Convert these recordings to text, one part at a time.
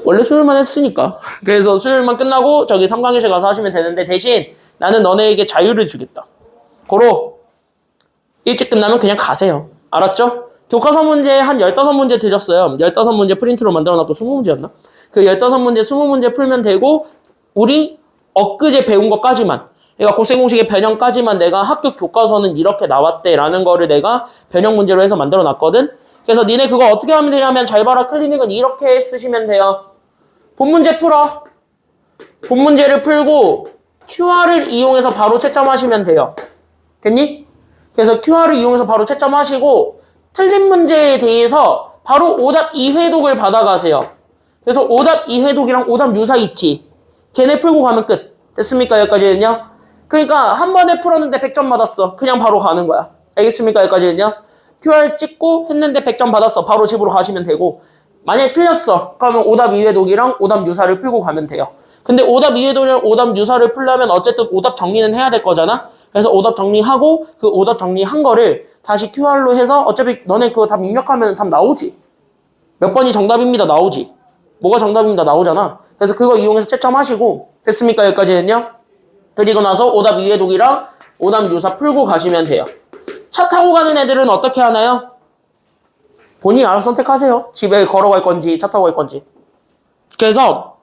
원래 수요일만 했으니까. 그래서 수요일만 끝나고 저기 3강의실 가서 하시면 되는데 대신 나는 너네에게 자유를 주겠다. 고로 일찍 끝나면 그냥 가세요. 알았죠? 교과서 문제 한 15문제 드렸어요. 15문제 프린트로 만들어놨고 20문제였나? 그 15문제 20문제 풀면 되고 우리 엊그제 배운 것까지만 그러니까 곱셈공식의 변형까지만 내가 학교 교과서는 이렇게 나왔대라는 거를 내가 변형 문제로 해서 만들어놨거든. 그래서 니네 그거 어떻게 하면 되냐면 잘 봐라. 클리닉은 이렇게 쓰시면 돼요. 본문제 풀어. 본문제를 풀고 QR을 이용해서 바로 채점하시면 돼요. 됐니? 그래서 QR을 이용해서 바로 채점하시고 틀린 문제에 대해서 바로 오답 2회독을 받아가세요. 그래서 오답 2회독이랑 오답 유사 있지. 걔네 풀고 가면 끝. 됐습니까? 여기까지는요. 그러니까 한 번에 풀었는데 100점 받았어. 그냥 바로 가는 거야. 알겠습니까? 여기까지는요. QR 찍고 했는데 100점 받았어. 바로 집으로 가시면 되고 만약에 틀렸어. 그러면 오답 2회독이랑 오답 유사를 풀고 가면 돼요. 근데 오답 2회독이랑 오답 유사를 풀려면 어쨌든 오답 정리는 해야 될 거잖아. 그래서 오답 정리하고 그 오답 정리한 거를 다시 QR로 해서 어차피 너네 그거 답 입력하면 답 나오지. 몇 번이 정답입니다 나오지. 뭐가 정답입니다 나오잖아. 그래서 그거 이용해서 채점하시고 됐습니까? 여기까지는요. 그리고 나서 오답 2회독이랑 오답 유사 풀고 가시면 돼요. 차 타고 가는 애들은 어떻게 하나요? 본인이 알아서 선택하세요. 집에 걸어갈 건지 차 타고 갈 건지. 그래서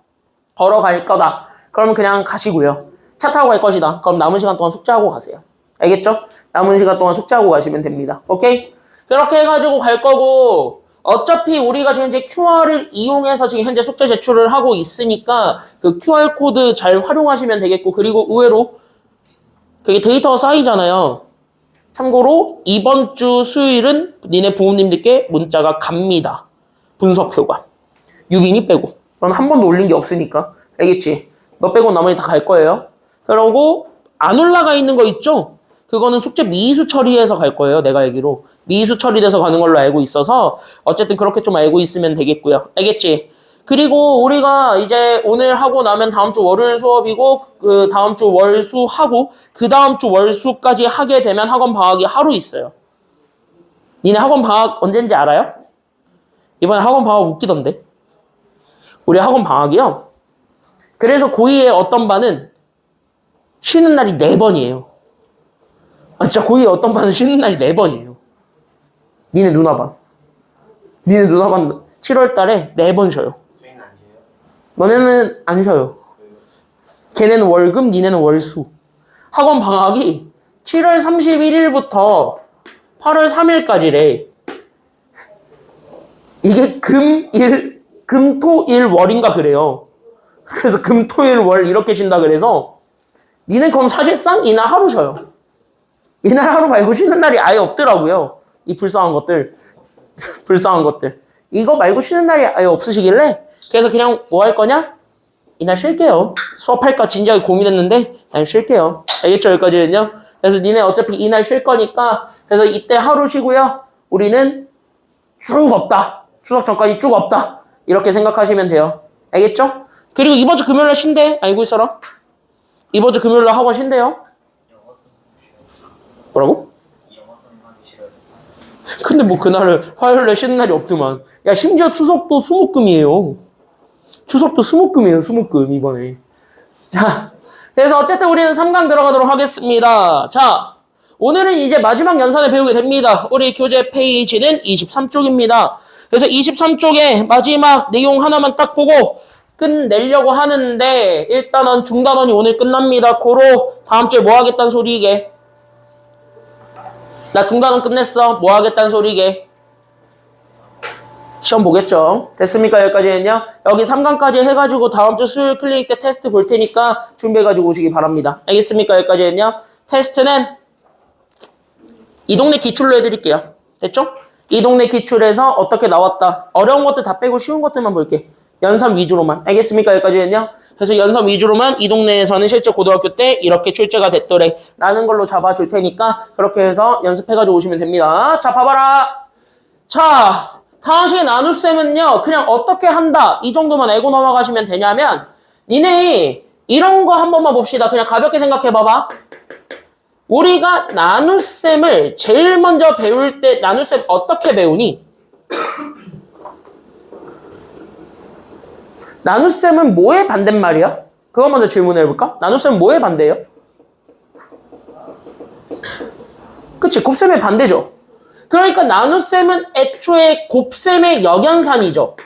걸어갈 거다. 그러면 그냥 가시고요. 차 타고 갈 것이다. 그럼 남은 시간 동안 숙제하고 가세요. 알겠죠? 남은 시간 동안 숙제하고 가시면 됩니다. 오케이? 그렇게 해가지고 갈 거고 어차피 우리가 지금 이제 QR을 이용해서 지금 현재 숙제 제출을 하고 있으니까 그 QR코드 잘 활용하시면 되겠고 그리고 의외로 그게 데이터가 쌓이잖아요. 참고로 이번 주 수요일은 니네 부모님들께 문자가 갑니다. 분석표가. 유빈이 빼고. 그럼 한 번도 올린 게 없으니까. 알겠지? 너 빼고 나머지 다 갈 거예요. 그러고 안 올라가 있는 거 있죠? 그거는 숙제 미수 처리해서 갈 거예요. 내가 알기로. 미수 처리돼서 가는 걸로 알고 있어서 어쨌든 그렇게 좀 알고 있으면 되겠고요. 알겠지? 그리고 우리가 이제 오늘 하고 나면 다음 주 월요일 수업이고 그 다음 주 월수 하고 그 다음 주 월수까지 하게 되면 학원 방학이 하루 있어요. 니네 학원 방학 언젠지 알아요? 이번에 학원 방학 웃기던데. 우리 학원 방학이요. 그래서 고2의 어떤 반은 쉬는 날이 4번이에요. 아 진짜 고2의 어떤 반은 쉬는 날이 4번이에요. 니네 누나반. 니네 누나반 7월 달에 4번 쉬어요. 저희는 안 쉬어요? 너네는 안 쉬어요. 걔네는 월금, 니네는 월수. 학원 방학이 7월 31일부터 8월 3일까지래. 이게 금, 토, 일, 월인가 그래요. 그래서 금, 토, 일, 월 이렇게 쉰다 그래서 니네 그럼 사실상 이날 하루 쉬어요. 이날 하루 말고 쉬는 날이 아예 없더라고요. 이 불쌍한 것들. 불쌍한 것들. 이거 말고 쉬는 날이 아예 없으시길래 그래서 그냥 뭐 할 거냐? 이날 쉴게요. 수업할까 진지하게 고민했는데 그냥 쉴게요. 알겠죠? 여기까지는요. 그래서 니네 어차피 이날 쉴 거니까 그래서 이때 하루 쉬고요. 우리는 쭉 없다. 추석 전까지 쭉 없다. 이렇게 생각하시면 돼요. 알겠죠? 그리고 이번 주 금요일날 쉰대. 알고 있어라. 이번 주 금요일날 학원 쉰대요. 뭐라고? 근데 뭐 그날은 화요일날 쉬는 날이 없더만. 야 심지어 추석도 수목금이에요. 추석도 수목금이에요. 수목금 이번에. 자, 그래서 어쨌든 우리는 3강 들어가도록 하겠습니다. 자, 오늘은 이제 마지막 연산을 배우게 됩니다. 우리 교재 페이지는 23쪽입니다. 그래서 23쪽에 마지막 내용 하나만 딱 보고 끝내려고 하는데 일단은 중단원이 오늘 끝납니다. 고로 다음 주에 뭐 하겠다는 소리게? 나 중단원 끝냈어. 뭐 하겠다는 소리게? 시험 보겠죠. 됐습니까? 여기까지는요. 여기 3강까지 해가지고 다음 주 수요일 클리닉 때 테스트 볼 테니까 준비해가지고 오시기 바랍니다. 알겠습니까? 여기까지는요. 테스트는 이 동네 기출로 해드릴게요. 됐죠? 이 동네 기출에서 어떻게 나왔다. 어려운 것들 다 빼고 쉬운 것들만 볼게. 연산 위주로만. 알겠습니까? 여기까지는요. 그래서 연산 위주로만 이 동네에서는 실제 고등학교 때 이렇게 출제가 됐더래 라는 걸로 잡아줄 테니까 그렇게 해서 연습해가지고 오시면 됩니다. 자, 봐봐라. 자, 다음 시간 나눗셈은요. 그냥 어떻게 한다. 이 정도만 알고 넘어가시면 되냐면 니네 이런 거 한 번만 봅시다. 그냥 가볍게 생각해봐봐. 우리가 나눗셈을 제일 먼저 배울 때 나눗셈 어떻게 배우니? 나눗셈은 뭐의 반대말이야? 그거 먼저 질문해볼까? 나눗셈은 뭐의 반대예요? 그치, 곱셈의 반대죠. 그러니까 나눗셈은 애초에 곱셈의 역연산이죠.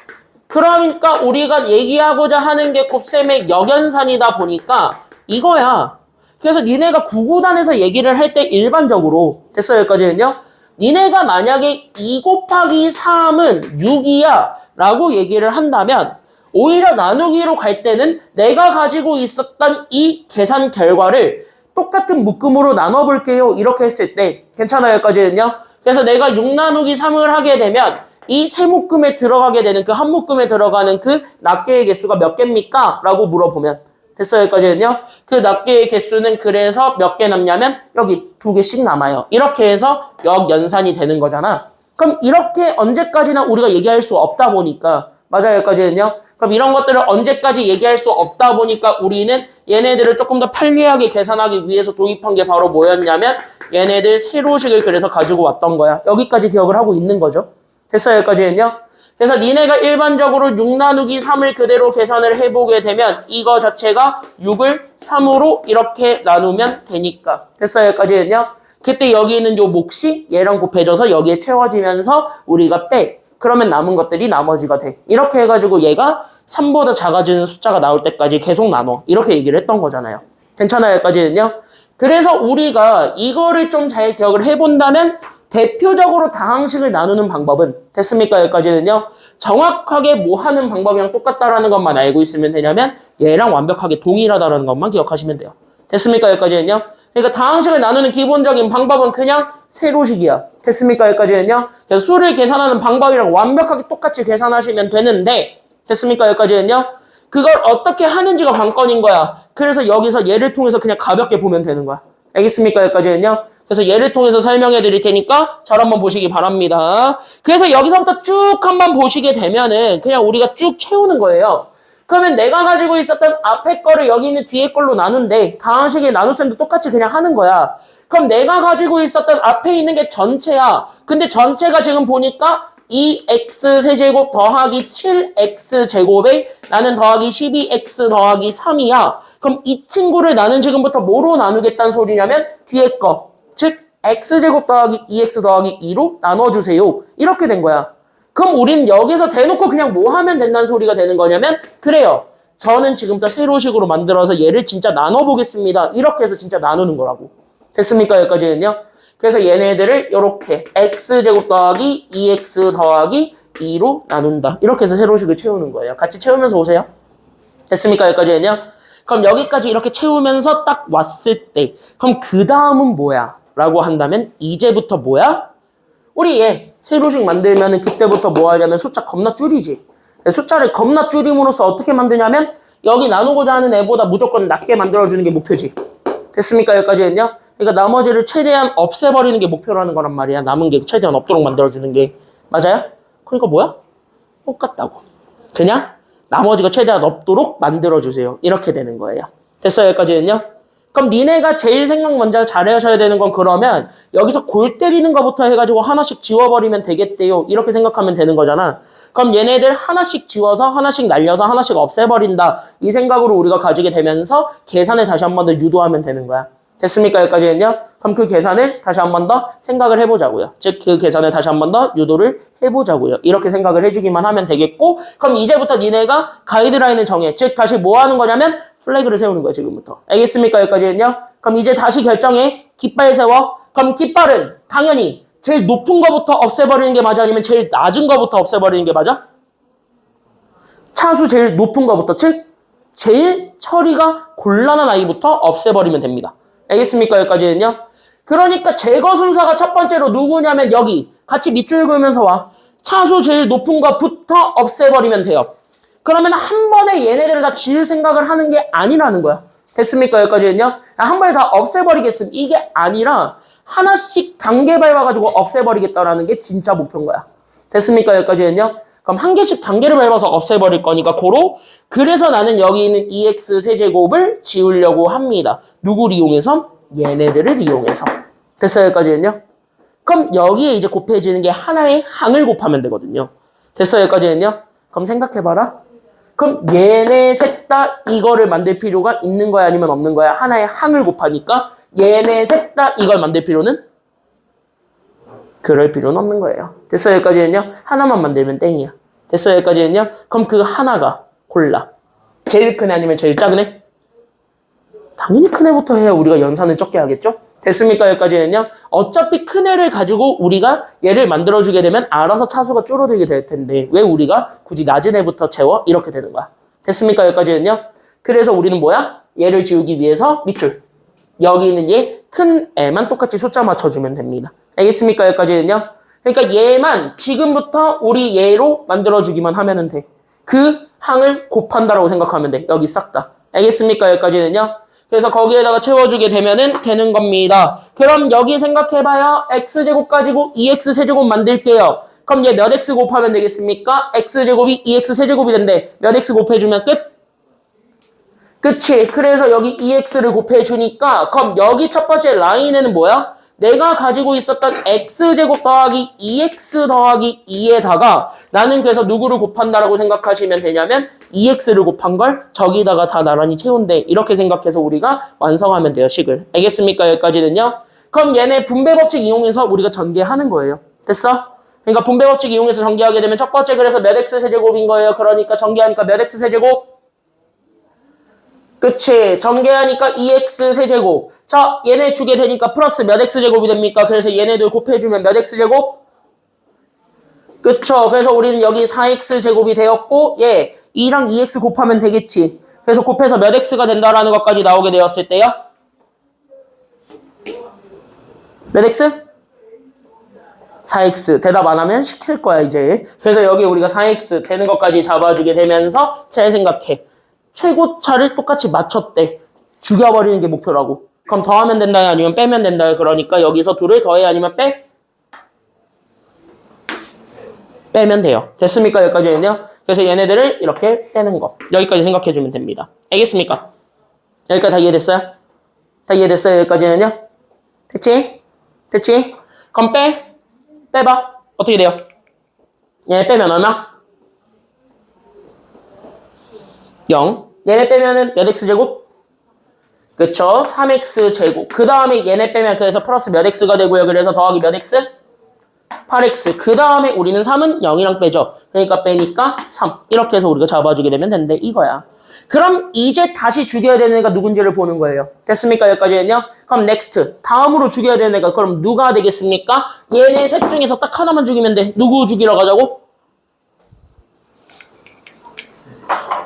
그러니까 우리가 얘기하고자 하는 게 곱셈의 역연산이다 보니까 이거야. 그래서 니네가 구구단에서 얘기를 할 때 일반적으로 됐어요 여기까지는요. 니네가 만약에 2 곱하기 3은 6이야 라고 얘기를 한다면 오히려 나누기로 갈 때는 내가 가지고 있었던 이 계산 결과를 똑같은 묶음으로 나눠볼게요 이렇게 했을 때 괜찮아요 여기까지는요. 그래서 내가 6 나누기 3을 하게 되면 이 세 묶음에 들어가게 되는 그 한 묶음에 들어가는 그 낱개의 개수가 몇 개입니까? 라고 물어보면 됐어요 여기까지는요. 그 낱개의 개수는 그래서 몇 개 남냐면 여기 2개씩 남아요. 이렇게 해서 역연산이 되는 거잖아. 그럼 이렇게 언제까지나 우리가 얘기할 수 없다 보니까 맞아요 여기까지는요. 그럼 이런 것들을 언제까지 얘기할 수 없다 보니까 우리는 얘네들을 조금 더 편리하게 계산하기 위해서 도입한 게 바로 뭐였냐면 얘네들 세로식을 그래서 가지고 왔던 거야. 여기까지 기억을 하고 있는 거죠. 됐어요 여기까지는요. 그래서 니네가 일반적으로 6 나누기 3을 그대로 계산을 해보게 되면 이거 자체가 6을 3으로 이렇게 나누면 되니까 됐어요 여기까지는요. 그때 여기 있는 요 몫이 얘랑 곱해져서 여기에 채워지면서 우리가 빼. 그러면 남은 것들이 나머지가 돼. 이렇게 해가지고 얘가 3보다 작아지는 숫자가 나올 때까지 계속 나눠. 이렇게 얘기를 했던 거잖아요. 괜찮아요 여기까지는요. 그래서 우리가 이거를 좀 잘 기억을 해본다면 대표적으로 다항식을 나누는 방법은 됐습니까? 여기까지는요. 정확하게 뭐 하는 방법이랑 똑같다라는 것만 알고 있으면 되냐면 얘랑 완벽하게 동일하다라는 것만 기억하시면 돼요. 됐습니까? 여기까지는요. 그러니까 다항식을 나누는 기본적인 방법은 그냥 세로식이야. 됐습니까? 여기까지는요. 그래서 수를 계산하는 방법이랑 완벽하게 똑같이 계산하시면 되는데 됐습니까? 여기까지는요. 그걸 어떻게 하는지가 관건인 거야. 그래서 여기서 얘를 통해서 그냥 가볍게 보면 되는 거야. 알겠습니까? 여기까지는요. 그래서 얘를 통해서 설명해 드릴 테니까 잘 한번 보시기 바랍니다. 그래서 여기서부터 쭉 한번 보시게 되면은 그냥 우리가 쭉 채우는 거예요. 그러면 내가 가지고 있었던 앞에 거를 여기 있는 뒤에 걸로 나눈데 다항식의 나눗셈도 똑같이 그냥 하는 거야. 그럼 내가 가지고 있었던 앞에 있는 게 전체야. 근데 전체가 지금 보니까 2x 세제곱 더하기 7x 제곱에 나는 더하기 12x 더하기 3이야. 그럼 이 친구를 나는 지금부터 뭐로 나누겠다는 소리냐면 뒤에 거. 즉 x제곱 더하기 2x 더하기 2로 나눠주세요. 이렇게 된 거야. 그럼 우린 여기서 대놓고 그냥 뭐 하면 된다는 소리가 되는 거냐면 그래요. 저는 지금부터 세로식으로 만들어서 얘를 진짜 나눠보겠습니다. 이렇게 해서 진짜 나누는 거라고. 됐습니까? 여기까지는요. 그래서 얘네들을 이렇게 x제곱 더하기 2x 더하기 2로 나눈다. 이렇게 해서 세로식을 채우는 거예요. 같이 채우면서 오세요. 됐습니까? 여기까지는요. 그럼 여기까지 이렇게 채우면서 딱 왔을 때 그럼 그 다음은 뭐야? 라고 한다면 이제부터 뭐야? 우리 얘 세로식 만들면은 그때부터 뭐 하냐면 숫자 겁나 줄이지. 숫자를 겁나 줄임으로써 어떻게 만드냐면 여기 나누고자 하는 애보다 무조건 낮게 만들어주는 게 목표지. 됐습니까? 여기까지는요. 그러니까 나머지를 최대한 없애버리는 게 목표라는 거란 말이야. 남은 게 최대한 없도록 만들어주는 게. 맞아요? 그러니까 뭐야? 똑같다고. 그냥 나머지가 최대한 없도록 만들어주세요. 이렇게 되는 거예요. 됐어요? 여기까지는요. 그럼 니네가 제일 생각 먼저 잘하셔야 되는 건 그러면 여기서 골 때리는 거부터 해가지고 하나씩 지워버리면 되겠대요. 이렇게 생각하면 되는 거잖아. 그럼 얘네들 하나씩 지워서 하나씩 날려서 하나씩 없애버린다. 이 생각으로 우리가 가지게 되면서 계산을 다시 한 번 더 유도하면 되는 거야. 됐습니까? 여기까지는요. 그럼 그 계산을 다시 한 번 더 생각을 해보자고요. 즉 그 계산을 다시 한 번 더 유도를 해보자고요. 이렇게 생각을 해주기만 하면 되겠고 그럼 이제부터 니네가 가이드라인을 정해. 즉 다시 뭐 하는 거냐면 플래그를 세우는 거야 지금부터. 알겠습니까? 여기까지는요. 그럼 이제 다시 결정해. 깃발 세워. 그럼 깃발은 당연히 제일 높은 거부터 없애버리는 게 맞아? 아니면 제일 낮은 거부터 없애버리는 게 맞아? 차수 제일 높은 거부터. 즉 제일 처리가 곤란한 아이부터 없애버리면 됩니다. 알겠습니까? 여기까지는요. 그러니까 제거 순서가 첫 번째로 누구냐면 여기 같이 밑줄 그으면서 와. 차수 제일 높은 거부터 없애버리면 돼요. 그러면 한 번에 얘네들을 다 지을 생각을 하는 게 아니라는 거야. 됐습니까? 여기까지는요. 한 번에 다 없애버리겠음. 이게 아니라 하나씩 단계 밟아가지고 없애버리겠다라는 게 진짜 목표인 거야. 됐습니까? 여기까지는요. 그럼 한 개씩 단계를 밟아서 없애버릴 거니까 고로 그래서 나는 여기 있는 2x 세제곱을 지우려고 합니다. 누구를 이용해서? 얘네들을 이용해서. 됐어요? 여기까지는요. 그럼 여기에 이제 곱해지는 게 하나의 항을 곱하면 되거든요. 됐어요? 여기까지는요. 그럼 생각해봐라. 그럼 얘네 셋 다 이거를 만들 필요가 있는 거야 아니면 없는 거야? 하나의 항을 곱하니까 얘네 셋 다 이걸 만들 필요는? 그럴 필요는 없는 거예요. 됐어요? 여기까지는요? 하나만 만들면 땡이야. 됐어요? 여기까지는요? 그럼 그 하나가 골라. 제일 큰 애 아니면 제일 작은 애? 당연히 큰 애부터 해야 우리가 연산을 적게 하겠죠? 됐습니까? 여기까지는요? 어차피 큰 애를 가지고 우리가 얘를 만들어주게 되면 알아서 차수가 줄어들게 될 텐데 왜 우리가 굳이 낮은 애부터 채워? 이렇게 되는 거야. 됐습니까? 여기까지는요? 그래서 우리는 뭐야? 얘를 지우기 위해서 밑줄. 여기 있는 얘 큰 애만 똑같이 숫자 맞춰주면 됩니다. 알겠습니까? 여기까지는요? 그러니까 얘만 지금부터 우리 얘로 만들어주기만 하면 돼. 그 항을 곱한다라고 생각하면 돼. 여기 싹 다. 알겠습니까? 여기까지는요? 그래서 거기에다가 채워주게 되면은 되는 겁니다. 그럼 여기 생각해봐요. x제곱 가지고 2x 세제곱 만들게요. 그럼 얘 몇 x 곱하면 되겠습니까? x제곱이 2x 세제곱이 된대. 몇 x 곱해주면 끝? 그치. 그래서 여기 2x를 곱해주니까 그럼 여기 첫 번째 라인에는 뭐야? 내가 가지고 있었던 x제곱 더하기 2x 더하기 2에다가 나는 그래서 누구를 곱한다라고 생각하시면 되냐면 2x를 곱한 걸 저기다가 다 나란히 채운대. 이렇게 생각해서 우리가 완성하면 돼요. 식을. 알겠습니까? 여기까지는요. 그럼 얘네 분배 법칙 이용해서 우리가 전개하는 거예요. 됐어? 그러니까 분배 법칙 이용해서 전개하게 되면 첫 번째 그래서 몇 x 세제곱인 거예요. 그러니까 전개하니까 몇 x 세제곱? 그치. 전개하니까 2x 세제곱. 자, 얘네 주게 되니까 플러스 몇 x제곱이 됩니까? 그래서 얘네들 곱해주면 몇 x제곱? 그쵸. 그래서 우리는 여기 4x제곱이 되었고 얘 2랑 2x 곱하면 되겠지. 그래서 곱해서 몇 x가 된다라는 것까지 나오게 되었을 때요. 몇 x? 4x. 대답 안 하면 시킬 거야 이제. 그래서 여기 우리가 4x 되는 것까지 잡아주게 되면서 잘 생각해. 최고차를 똑같이 맞췄대. 죽여버리는 게 목표라고. 그럼 더하면 된다요? 아니면 빼면 된다요? 그러니까 여기서 둘을 더해 아니면 빼? 빼면 돼요. 됐습니까? 여기까지는요. 그래서 얘네들을 이렇게 빼는 거. 여기까지 생각해주면 됩니다. 알겠습니까? 여기까지 다 이해됐어요? 다 이해됐어요? 여기까지는요? 됐지? 됐지? 그럼 빼? 빼봐. 어떻게 돼요? 얘네 빼면 얼마? 0. 얘네 빼면은 몇 x제곱? 그쵸? 3x제곱. 그 다음에 얘네 빼면 그래서 플러스 몇 x가 되고요. 그래서 더하기 몇 x? 8x. 그 다음에 우리는 3은 0이랑 빼죠. 그러니까 빼니까 3. 이렇게 해서 우리가 잡아주게 되면 된대. 이거야. 그럼 이제 다시 죽여야 되는 애가 누군지를 보는 거예요. 됐습니까? 여기까지는요? 그럼 next. 다음으로 죽여야 되는 애가 그럼 누가 되겠습니까? 얘네 셋 중에서 딱 하나만 죽이면 돼. 누구 죽이러 가자고?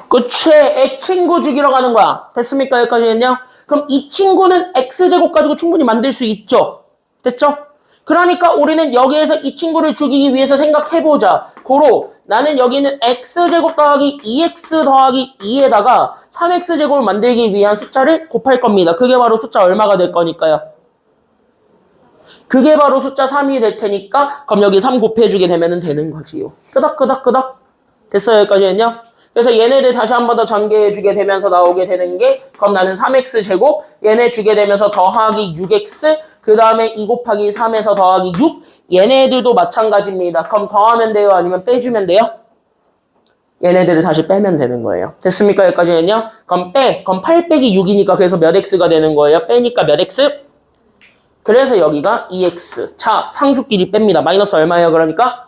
그치. 애 친구 죽이러 가는 거야. 됐습니까? 여기까지는요? 그럼 이 친구는 x제곱 가지고 충분히 만들 수 있죠. 됐죠? 그러니까 우리는 여기에서 이 친구를 죽이기 위해서 생각해보자. 고로 나는 여기는 x제곱 더하기 2x 더하기 2에다가 3x제곱을 만들기 위한 숫자를 곱할 겁니다. 그게 바로 숫자 얼마가 될 거니까요. 그게 바로 숫자 3이 될 테니까 그럼 여기 3 곱해주게 되면 되는 거지요. 끄덕끄덕끄덕. 됐어요? 여기까지는요? 그래서 얘네들 다시 한 번 더 전개해주게 되면서 나오게 되는 게 그럼 나는 3x제곱 얘네 주게 되면서 더하기 6x 그 다음에 2 곱하기 3에서 더하기 6 얘네들도 마찬가지입니다. 그럼 더하면 돼요? 아니면 빼주면 돼요? 얘네들을 다시 빼면 되는 거예요. 됐습니까? 여기까지는요? 그럼 빼. 그럼 8 빼기 6이니까 그래서 몇 x가 되는 거예요? 빼니까 몇 x? 그래서 여기가 2x. 자, 상수끼리 뺍니다. 마이너스 얼마예요? 그러니까?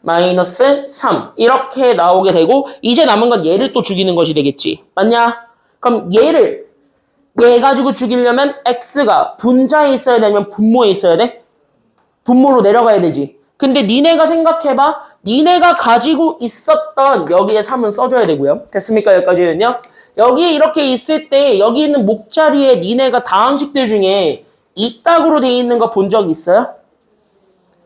마이너스 3 이렇게 나오게 되고 이제 남은 건 얘를 또 죽이는 것이 되겠지. 맞냐? 그럼 얘 가지고 죽이려면 x가 분자에 있어야 되면 분모에 있어야 돼? 분모로 내려가야 되지. 근데 니네가 생각해봐. 니네가 가지고 있었던 여기에 3은 써줘야 되고요. 됐습니까? 여기까지는요. 여기에 이렇게 있을 때 여기 있는 목자리에 니네가 다항식들 중에 이따구로 돼 있는 거 본 적 있어요?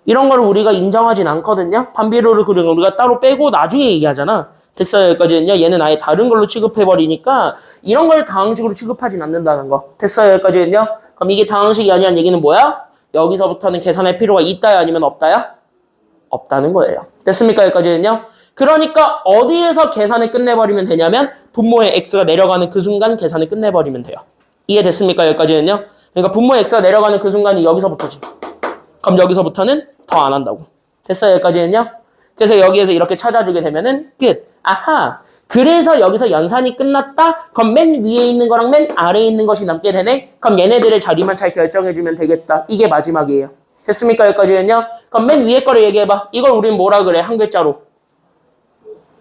이런 거를 우리가 인정하진 않거든요. 반비례를 그리고 우리가 따로 빼고 나중에 얘기하잖아. 됐어요? 여기까지는요. 얘는 아예 다른 걸로 취급해버리니까 이런 걸 다항식으로 취급하진 않는다는 거. 됐어요? 여기까지는요. 그럼 이게 다항식이 아니란 얘기는 뭐야? 여기서부터는 계산할 필요가 있다야 아니면 없다야? 없다는 거예요. 됐습니까? 여기까지는요. 그러니까 어디에서 계산을 끝내버리면 되냐면 분모의 x가 내려가는 그 순간 계산을 끝내버리면 돼요. 이해됐습니까? 여기까지는요. 그러니까 분모의 x가 내려가는 그 순간이 여기서부터지. 그럼 여기서부터는 더 안 한다고. 됐어요? 여기까지는요? 그래서 여기에서 이렇게 찾아주게 되면은 끝. 아하. 그래서 여기서 연산이 끝났다? 그럼 맨 위에 있는 거랑 맨 아래에 있는 것이 남게 되네? 그럼 얘네들의 자리만 잘 결정해주면 되겠다. 이게 마지막이에요. 됐습니까? 여기까지는요? 그럼 맨 위에 거를 얘기해봐. 이걸 우린 뭐라 그래? 한 글자로.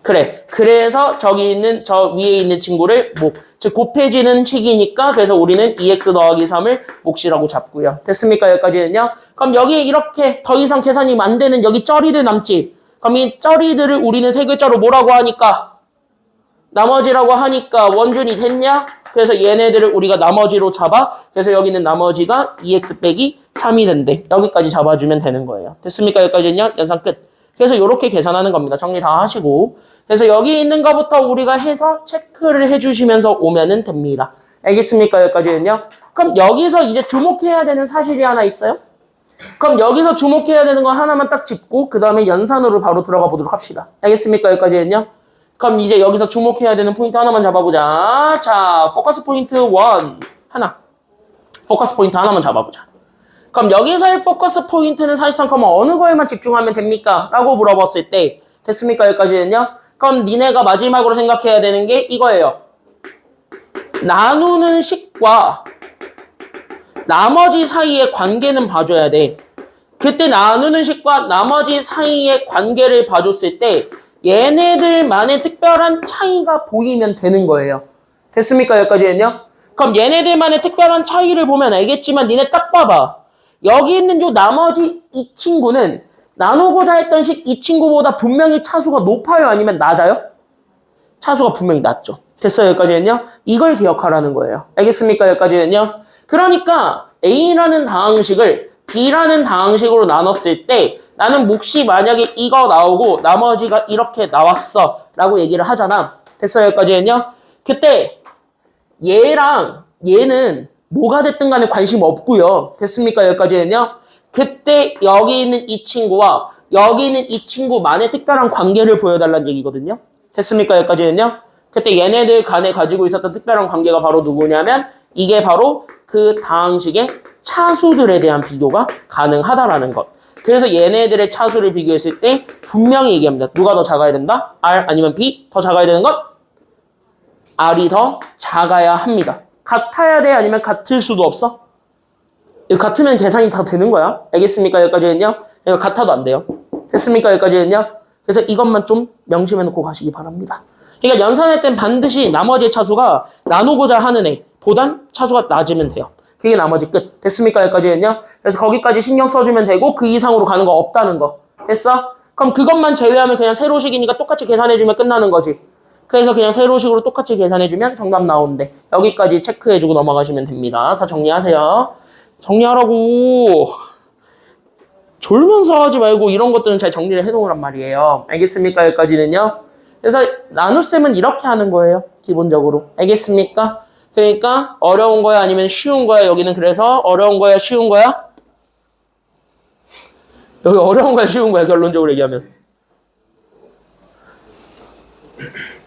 그래. 그래서 저기 있는 저 위에 있는 친구를 목. 즉 곱해지는 식이니까 그래서 우리는 2x 더하기 3을 몫이라고 잡고요. 됐습니까? 여기까지는요? 그럼 여기 이렇게 더 이상 계산이 안 되는 여기 쩌리들 남지? 그럼 이 쩌리들을 우리는 세 글자로 뭐라고 하니까? 나머지라고 하니까 원준이 됐냐? 그래서 얘네들을 우리가 나머지로 잡아. 그래서 여기 있는 나머지가 2x 빼기 3이 된대. 여기까지 잡아주면 되는 거예요. 됐습니까? 여기까지는요? 연산 끝. 그래서 이렇게 계산하는 겁니다. 정리 다 하시고. 그래서 여기 있는 것부터 우리가 해서 체크를 해주시면서 오면은 됩니다. 알겠습니까? 여기까지는요. 그럼 여기서 이제 주목해야 되는 사실이 하나 있어요. 그럼 여기서 주목해야 되는 거 하나만 딱 짚고 그 다음에 연산으로 바로 들어가 보도록 합시다. 알겠습니까? 여기까지는요. 그럼 이제 여기서 주목해야 되는 포인트 하나만 잡아보자. 자, 포커스 포인트 1 하나. 포커스 포인트 하나만 잡아보자. 그럼 여기서의 포커스 포인트는 사실상 그럼 어느 거에만 집중하면 됩니까? 라고 물어봤을 때 됐습니까? 여기까지는요. 그럼 니네가 마지막으로 생각해야 되는 게 이거예요. 나누는 식과 나머지 사이의 관계는 봐줘야 돼. 그때 나누는 식과 나머지 사이의 관계를 봐줬을 때 얘네들만의 특별한 차이가 보이면 되는 거예요. 됐습니까? 여기까지는요. 그럼 얘네들만의 특별한 차이를 보면 알겠지만 니네 딱 봐봐. 여기 있는 요 나머지 이 친구는 나누고자 했던 식 이 친구보다 분명히 차수가 높아요? 아니면 낮아요? 차수가 분명히 낮죠. 됐어요? 여기까지는요. 이걸 기억하라는 거예요. 알겠습니까? 여기까지는요. 그러니까 A라는 다항식을 B라는 다항식으로 나눴을 때 나는 몫이 만약에 이거 나오고 나머지가 이렇게 나왔어 라고 얘기를 하잖아. 됐어요? 여기까지는요. 그때 얘랑 얘는 뭐가 됐든 간에 관심 없고요. 됐습니까? 여기까지는요. 그때 여기 있는 이 친구와 여기 있는 이 친구만의 특별한 관계를 보여달라는 얘기거든요. 됐습니까? 여기까지는요. 그때 얘네들 간에 가지고 있었던 특별한 관계가 바로 누구냐면 이게 바로 그 다항식의 차수들에 대한 비교가 가능하다라는 것. 그래서 얘네들의 차수를 비교했을 때 분명히 얘기합니다. 누가 더 작아야 된다? R 아니면 B? 더 작아야 되는 것? R이 더 작아야 합니다. 같아야 돼? 아니면 같을 수도 없어? 이거 같으면 계산이 다 되는 거야. 알겠습니까? 여기까지는요. 이거 같아도 안 돼요. 됐습니까? 여기까지는요. 그래서 이것만 좀 명심해 놓고 가시기 바랍니다. 그러니까 연산할 땐 반드시 나머지의 차수가 나누고자 하는 애보단 차수가 낮으면 돼요. 그게 나머지 끝. 됐습니까? 여기까지는요. 그래서 거기까지 신경 써주면 되고 그 이상으로 가는 거 없다는 거. 됐어? 그럼 그것만 제외하면 그냥 세로식이니까 똑같이 계산해주면 끝나는 거지. 그래서 그냥 세로식으로 똑같이 계산해주면 정답 나오는데 여기까지 체크해주고 넘어가시면 됩니다. 다 정리하세요. 정리하라고. 졸면서 하지 말고 이런 것들은 잘 정리를 해놓으란 말이에요. 알겠습니까? 여기까지는요. 그래서 나눗셈은 이렇게 하는 거예요. 기본적으로. 알겠습니까? 그러니까 어려운 거야 아니면 쉬운 거야? 여기는 그래서 어려운 거야 쉬운 거야? 여기 어려운 거야 쉬운 거야? 결론적으로 얘기하면.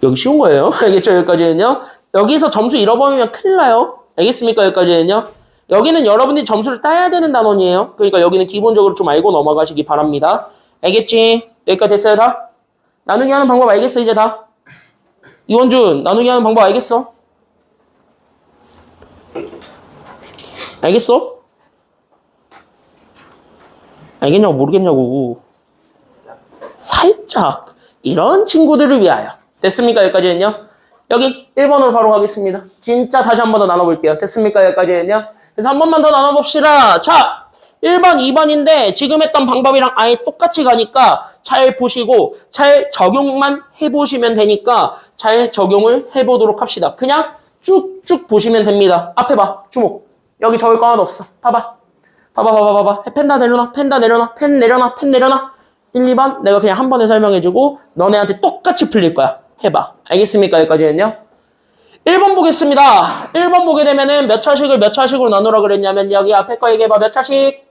여기 쉬운 거예요. 알겠죠? 여기까지는요. 여기서 점수 잃어버리면 큰일 나요. 알겠습니까? 여기까지는요. 여기는 여러분들이 점수를 따야 되는 단원이에요. 그러니까 여기는 기본적으로 좀 알고 넘어가시기 바랍니다. 알겠지? 여기까지 됐어요, 다? 나누기 하는 방법 알겠어, 이제 다? 이원준, 나누기 하는 방법 알겠어? 알겠어? 알겠냐고 모르겠냐고. 살짝 이런 친구들을 위하여. 됐습니까? 여기까지는요. 여기 1번으로 바로 가겠습니다. 진짜 다시 한 번 더 나눠볼게요. 됐습니까? 여기까지는요. 그래서 한 번만 더 나눠봅시다. 자, 1번, 2번인데 지금 했던 방법이랑 아예 똑같이 가니까 잘 보시고 잘 적용만 해보시면 되니까 잘 적용을 해보도록 합시다. 그냥 쭉쭉 보시면 됩니다. 앞에 봐. 주목. 여기 적을 거 하나도 없어. 봐봐. 봐봐. 펜 다 내려놔. 펜 다 내려놔. 펜 내려놔. 펜 내려놔. 1, 2번 내가 그냥 한 번에 설명해주고 너네한테 똑같이 풀릴 거야. 해봐. 알겠습니까? 여기까지는요. 1번 보겠습니다. 1번 보게 되면은 몇 차식을 몇 차식으로 나누라 그랬냐면 여기 앞에 거 얘기해봐. 몇 차식?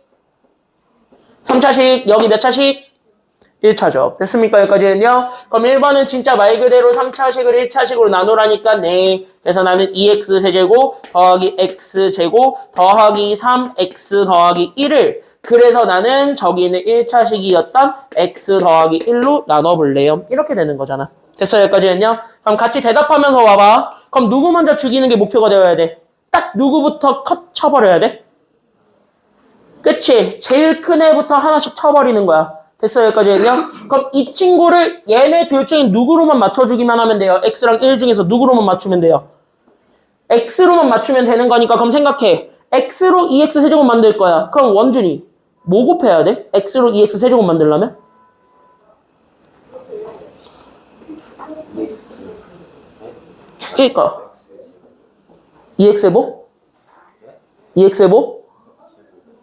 3차식. 여기 몇 차식? 1차죠. 됐습니까? 여기까지는요. 그럼 1번은 진짜 말 그대로 3차식을 1차식으로 나누라니까 네. 그래서 나는 2x 세제곱 더하기 x제곱 더하기 3x 더하기 1을 그래서 나는 저기 있는 1차식이었던 x 더하기 1로 나눠볼래요. 이렇게 되는 거잖아. 됐어요? 여기까지는요? 그럼 같이 대답하면서 와봐. 그럼 누구 먼저 죽이는 게 목표가 되어야 돼? 딱 누구부터 컷 쳐버려야 돼? 그치? 제일 큰 애부터 하나씩 쳐버리는 거야. 됐어요? 여기까지는요? 그럼 이 친구를 얘네 둘 중에 누구로만 맞춰주기만 하면 돼요. X랑 1 중에서 누구로만 맞추면 돼요? X로만 맞추면 되는 거니까 그럼 생각해. X로 2X 세제곱 만들 거야. 그럼 원준이 뭐 곱해야 돼? X로 2X 세제곱 만들려면? 그니까 2X의 뭐? 2X의 뭐?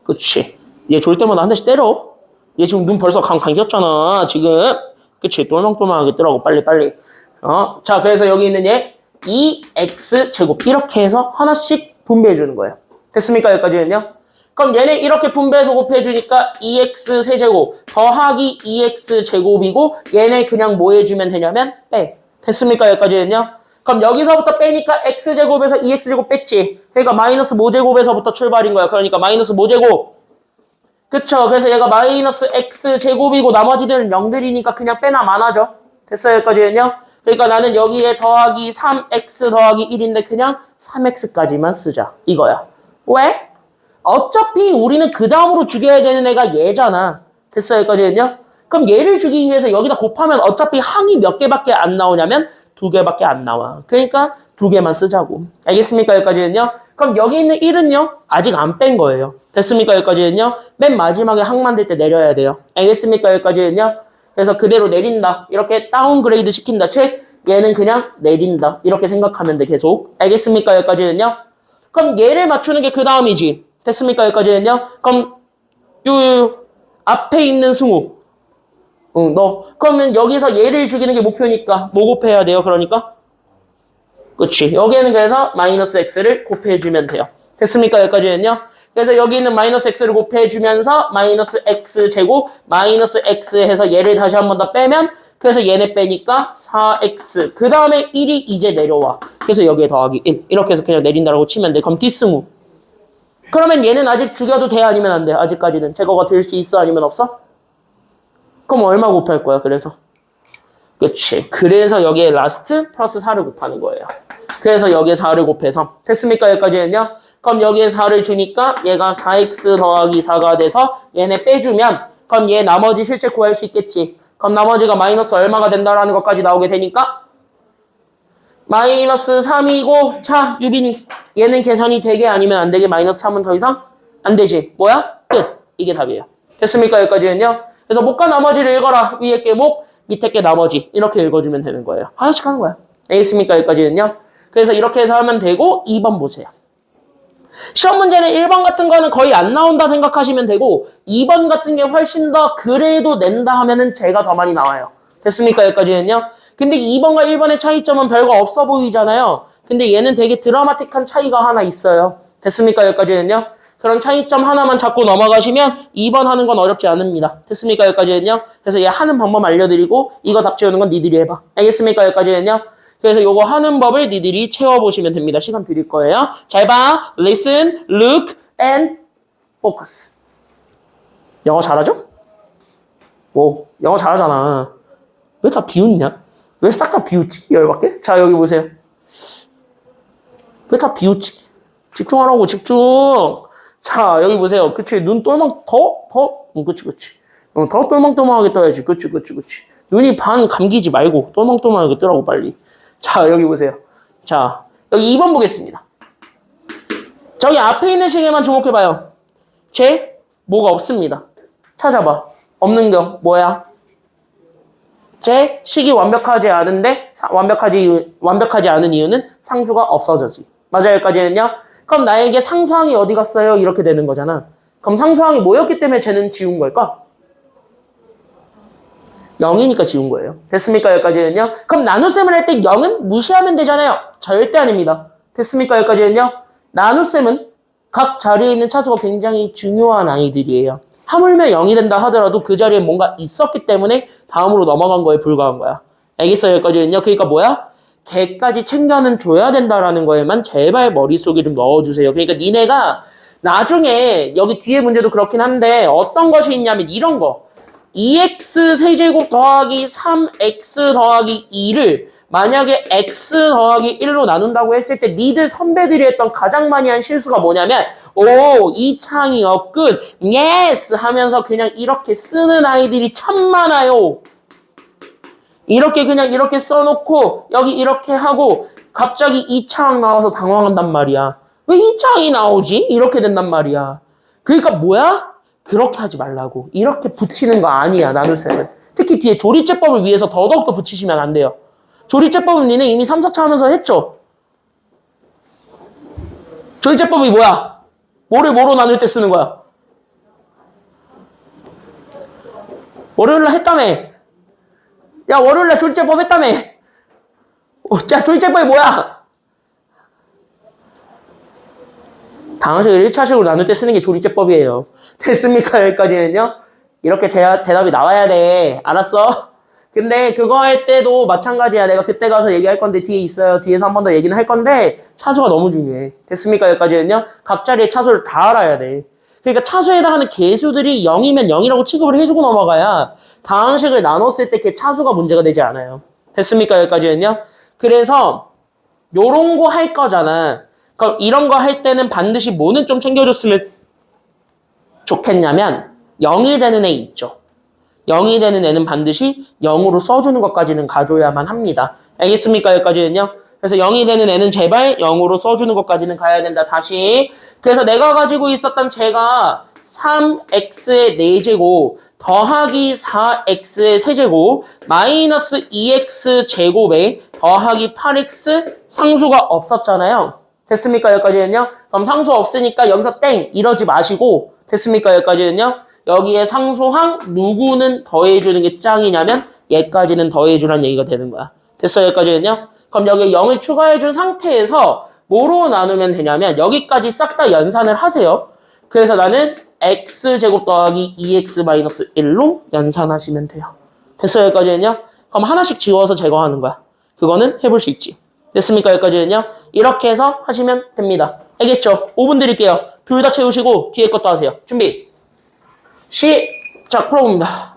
그치. 얘 졸 때마다 한 대씩 때려. 얘 지금 눈 벌써 감겼잖아 지금. 그치. 똘망똘망하게 뜨라고 빨리. 자, 그래서 여기 있는 얘 2X 제곱 이렇게 해서 하나씩 분배해 주는 거예요. 됐습니까? 여기까지는요? 그럼 얘네 이렇게 분배해서 곱해주니까 2X 세제곱 더하기 2X 제곱이고 얘네 그냥 뭐 해주면 되냐면 빼. 됐습니까? 여기까지는요? 그럼 여기서부터 빼니까 X제곱에서 2X제곱 뺐지. 그러니까 마이너스 모제곱에서부터 출발인 거야. 그러니까 마이너스 모제곱. 그쵸? 그래서 얘가 마이너스 X제곱이고 나머지들은 0들이니까 그냥 빼나 마나죠. 됐어요? 여기까지는요? 그러니까 나는 여기에 더하기 3X 더하기 1인데 그냥 3X까지만 쓰자. 이거야. 왜? 어차피 우리는 그 다음으로 죽여야 되는 애가 얘잖아. 됐어요? 여기까지는요? 그럼 얘를 죽이기 위해서 여기다 곱하면 어차피 항이 몇 개밖에 안 나오냐면 2개밖에 안 나와. 그러니까 2개만 쓰자고. 알겠습니까? 여기까지는요? 그럼 여기 있는 1은요? 아직 안 뺀 거예요. 됐습니까? 여기까지는요? 맨 마지막에 항 만들 때 내려야 돼요. 알겠습니까? 여기까지는요? 그래서 그대로 내린다. 이렇게 다운그레이드 시킨다. 즉 얘는 그냥 내린다. 이렇게 생각하면 돼. 계속. 알겠습니까? 여기까지는요? 그럼 얘를 맞추는 게 그 다음이지. 됐습니까? 여기까지는요? 그럼 요 앞에 있는 승우. 너. 그러면 여기서 얘를 죽이는 게 목표니까 뭐 곱해야 돼요? 그러니까? 그치. 여기에는 그래서 마이너스 x를 곱해주면 돼요. 됐습니까? 여기까지는요? 그래서 여기 있는 마이너스 x를 곱해주면서 마이너스 x 제곱 마이너스 x 해서 얘를 다시 한 번 더 빼면 그래서 얘네 빼니까 4x 그 다음에 1이 이제 내려와. 그래서 여기에 더하기 1 이렇게 해서 그냥 내린다라고 치면 돼. 그럼 뒷승우. 그러면 얘는 아직 죽여도 돼? 아니면 안 돼? 아직까지는 제거가 될 수 있어? 아니면 없어? 그럼 얼마 곱할 거야? 그래서 그치. 그래서 여기에 라스트 플러스 4를 곱하는 거예요. 그래서 여기에 4를 곱해서 됐습니까? 여기까지는요? 그럼 여기에 4를 주니까 얘가 4x 더하기 4가 돼서 얘네 빼주면 그럼 얘 나머지 실제 구할 수 있겠지. 그럼 나머지가 마이너스 얼마가 된다라는 것까지 나오게 되니까 마이너스 3이고 자 유빈이 얘는 계산이 되게 아니면 안 되게 마이너스 3은 더 이상 안 되지. 뭐야? 끝. 이게 답이에요. 됐습니까? 여기까지는요? 그래서 목과 나머지를 읽어라. 위에 게 목, 밑에 게 나머지. 이렇게 읽어주면 되는 거예요. 하나씩 하는 거야. 알겠습니까? 여기까지는요? 그래서 이렇게 해서 하면 되고 2번 보세요. 시험 문제는 1번 같은 거는 거의 안 나온다 생각하시면 되고 2번 같은 게 훨씬 더 그래도 낸다 하면은 제가 더 많이 나와요. 됐습니까? 여기까지는요? 근데 2번과 1번의 차이점은 별거 없어 보이잖아요. 근데 얘는 되게 드라마틱한 차이가 하나 있어요. 됐습니까? 여기까지는요? 그런 차이점 하나만 잡고 넘어가시면 2번 하는 건 어렵지 않습니다. 됐습니까? 여기까지는요? 그래서 얘 하는 방법 알려드리고 이거 답 지우는 건 니들이 해봐. 알겠습니까? 여기까지는요? 그래서 요거 하는 법을 니들이 채워보시면 됩니다. 시간 드릴 거예요. 잘 봐. Listen, look, and focus. 영어 잘하죠? 오, 영어 잘하잖아. 왜 다 비웃냐? 왜 싹 다 비웃지? 열받게? 자, 여기 보세요. 왜 다 비웃지? 집중하라고, 집중! 자, 여기 보세요. 그치? 눈 똘망, 그치. 더 똘망똘망하게 떠야지. 그치. 눈이 반 감기지 말고, 똘망똘망하게 뜨라고, 빨리. 자, 여기 보세요. 자, 여기 2번 보겠습니다. 저기 앞에 있는 시계만 주목해봐요. 쟤, 뭐가 없습니다. 찾아봐. 없는 거, 뭐야? 쟤, 식이 완벽하지 않은데, 완벽하지 않은 이유는 상수가 없어졌지. 맞아요, 여기까지는요? 그럼 나에게 상수항이 어디 갔어요? 이렇게 되는 거잖아. 그럼 상수항이 뭐였기 때문에 쟤는 지운 걸까? 0이니까 지운 거예요. 됐습니까? 여기까지는요? 그럼 나눗셈을 할 때 0은 무시하면 되잖아요. 절대 아닙니다. 됐습니까? 여기까지는요? 나눗셈은 각 자리에 있는 차수가 굉장히 중요한 아이들이에요. 하물며 0이 된다 하더라도 그 자리에 뭔가 있었기 때문에 다음으로 넘어간 거에 불과한 거야. 알겠어요? 여기까지는요? 그러니까 뭐야? 걔까지 챙겨는 줘야 된다라는 거에만 제발 머릿속에 좀 넣어주세요. 그러니까 니네가 나중에 여기 뒤에 문제도 그렇긴 한데 어떤 것이 있냐면 이런 거. 2x 세제곱 더하기 3x 더하기 2를 만약에 x 더하기 1로 나눈다고 했을 때 니들 선배들이 했던 가장 많이 한 실수가 뭐냐면 오, 이창이 없군, 예스 하면서 그냥 이렇게 쓰는 아이들이 참 많아요. 이렇게 그냥 이렇게 써놓고 여기 이렇게 하고 갑자기 이창 나와서 당황한단 말이야. 왜 이창이 나오지? 이렇게 된단 말이야. 그러니까 뭐야? 그렇게 하지 말라고. 이렇게 붙이는 거 아니야, 나눗셈은. 특히 뒤에 조리제법을 위해서 더더욱 더 붙이시면 안 돼요. 조리제법은 니네 이미 3, 4차 하면서 했죠? 조리제법이 뭐야? 뭐를 뭐로 나눌 때 쓰는 거야? 월요일날 했다며. 야, 월요일날 조리제법 했다며. 자, 조리제법이 뭐야? 당식을 1차식으로 나눌 때 쓰는 게 조리제법이에요. 됐습니까? 여기까지는요? 이렇게 대답이 나와야 돼. 알았어? 근데 그거 할 때도 마찬가지야. 내가 그때 가서 얘기할 건데 뒤에 있어요. 뒤에서 한 번 더 얘기는 할 건데 차수가 너무 중요해. 됐습니까? 여기까지는요? 각 자리의 차수를 다 알아야 돼. 그러니까 차수에 해당하는 개수들이 0이면 0이라고 취급을 해주고 넘어가야 다항식을 나눴을 때 그 차수가 문제가 되지 않아요. 됐습니까? 여기까지는요? 그래서 요런 거 할 거잖아. 그럼 이런 거 할 때는 반드시 뭐는 좀 챙겨줬으면 좋겠냐면 0이 되는 애 있죠. 0이 되는 애는 반드시 0으로 써주는 것까지는 가줘야만 합니다. 알겠습니까? 여기까지는요. 그래서 0이 되는 애는 제발 0으로 써주는 것까지는 가야 된다. 다시. 그래서 내가 가지고 있었던 제가 3x의 4제곱 더하기 4x의 세제곱 마이너스 2x 제곱에 더하기 8x 상수가 없었잖아요. 됐습니까? 여기까지는요. 그럼 상수 없으니까 여기서 땡 이러지 마시고 됐습니까? 여기까지는요. 여기에 상수항 누구는 더해주는 게 짱이냐면 얘까지는 더해주란 얘기가 되는 거야. 됐어요? 여기까지는요. 그럼 여기에 0을 추가해준 상태에서 뭐로 나누면 되냐면 여기까지 싹 다 연산을 하세요. 그래서 나는 x제곱 더하기 2x-1로 연산하시면 돼요. 됐어요? 여기까지는요. 그럼 하나씩 지워서 제거하는 거야. 그거는 해볼 수 있지. 됐습니까? 여기까지는요. 이렇게 해서 하시면 됩니다. 알겠죠? 5분 드릴게요. 둘 다 채우시고 뒤에 것도 하세요. 준비. 시작. 풀어봅니다.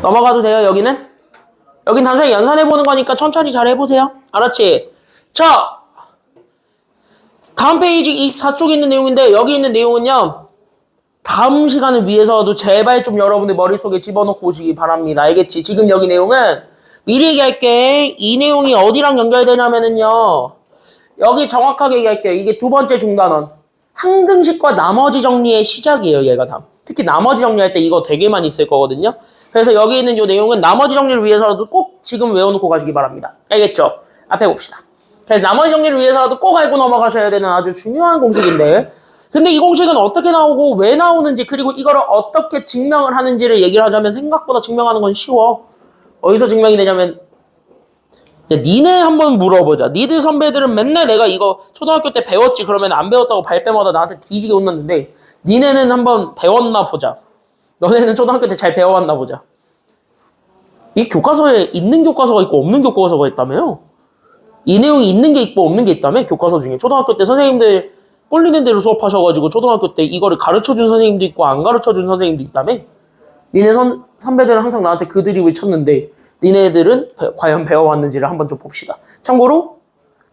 넘어가도 돼요, 여기는? 여긴 단순히 연산해보는 거니까 천천히 잘 해보세요. 알았지? 자, 다음 페이지 24쪽에 있는 내용인데 여기 있는 내용은요. 다음 시간을 위해서라도 제발 좀 여러분들 머릿속에 집어넣고 오시기 바랍니다. 알겠지? 지금 여기 내용은 미리 얘기할게. 이 내용이 어디랑 연결되냐면은요. 여기 정확하게 얘기할게요. 이게 두 번째 중단원. 항등식과 나머지 정리의 시작이에요. 얘가 다. 특히 나머지 정리할 때 이거 되게 많이 쓸 거거든요. 그래서 여기 있는 이 내용은 나머지 정리를 위해서라도 꼭 지금 외워놓고 가시기 바랍니다. 알겠죠? 앞에 봅시다. 그래서 나머지 정리를 위해서라도 꼭 알고 넘어가셔야 되는 아주 중요한 공식인데 근데 이 공식은 어떻게 나오고 왜 나오는지 그리고 이거를 어떻게 증명을 하는지를 얘기를 하자면 생각보다 증명하는 건 쉬워. 어디서 증명이 되냐면 니네 한번 물어보자. 니들 선배들은 맨날 내가 이거 초등학교 때 배웠지 그러면 안 배웠다고 발뺌하다 나한테 뒤지게 혼났는데 니네는 한번 배웠나 보자. 너네는 초등학교 때 잘 배워왔나 보자. 이 교과서에 있는 교과서가 있고 없는 교과서가 있다며요. 이 내용이 있는 게 있고 없는 게 있다며 교과서 중에. 초등학교 때 선생님들 꼴리는 대로 수업하셔가지고 초등학교 때 이거를 가르쳐준 선생님도 있고 안 가르쳐준 선생님도 있다며. 니네 선배들은 항상 나한테 그 드립을 쳤는데 니네들은 과연 배워왔는지를 한번 좀 봅시다. 참고로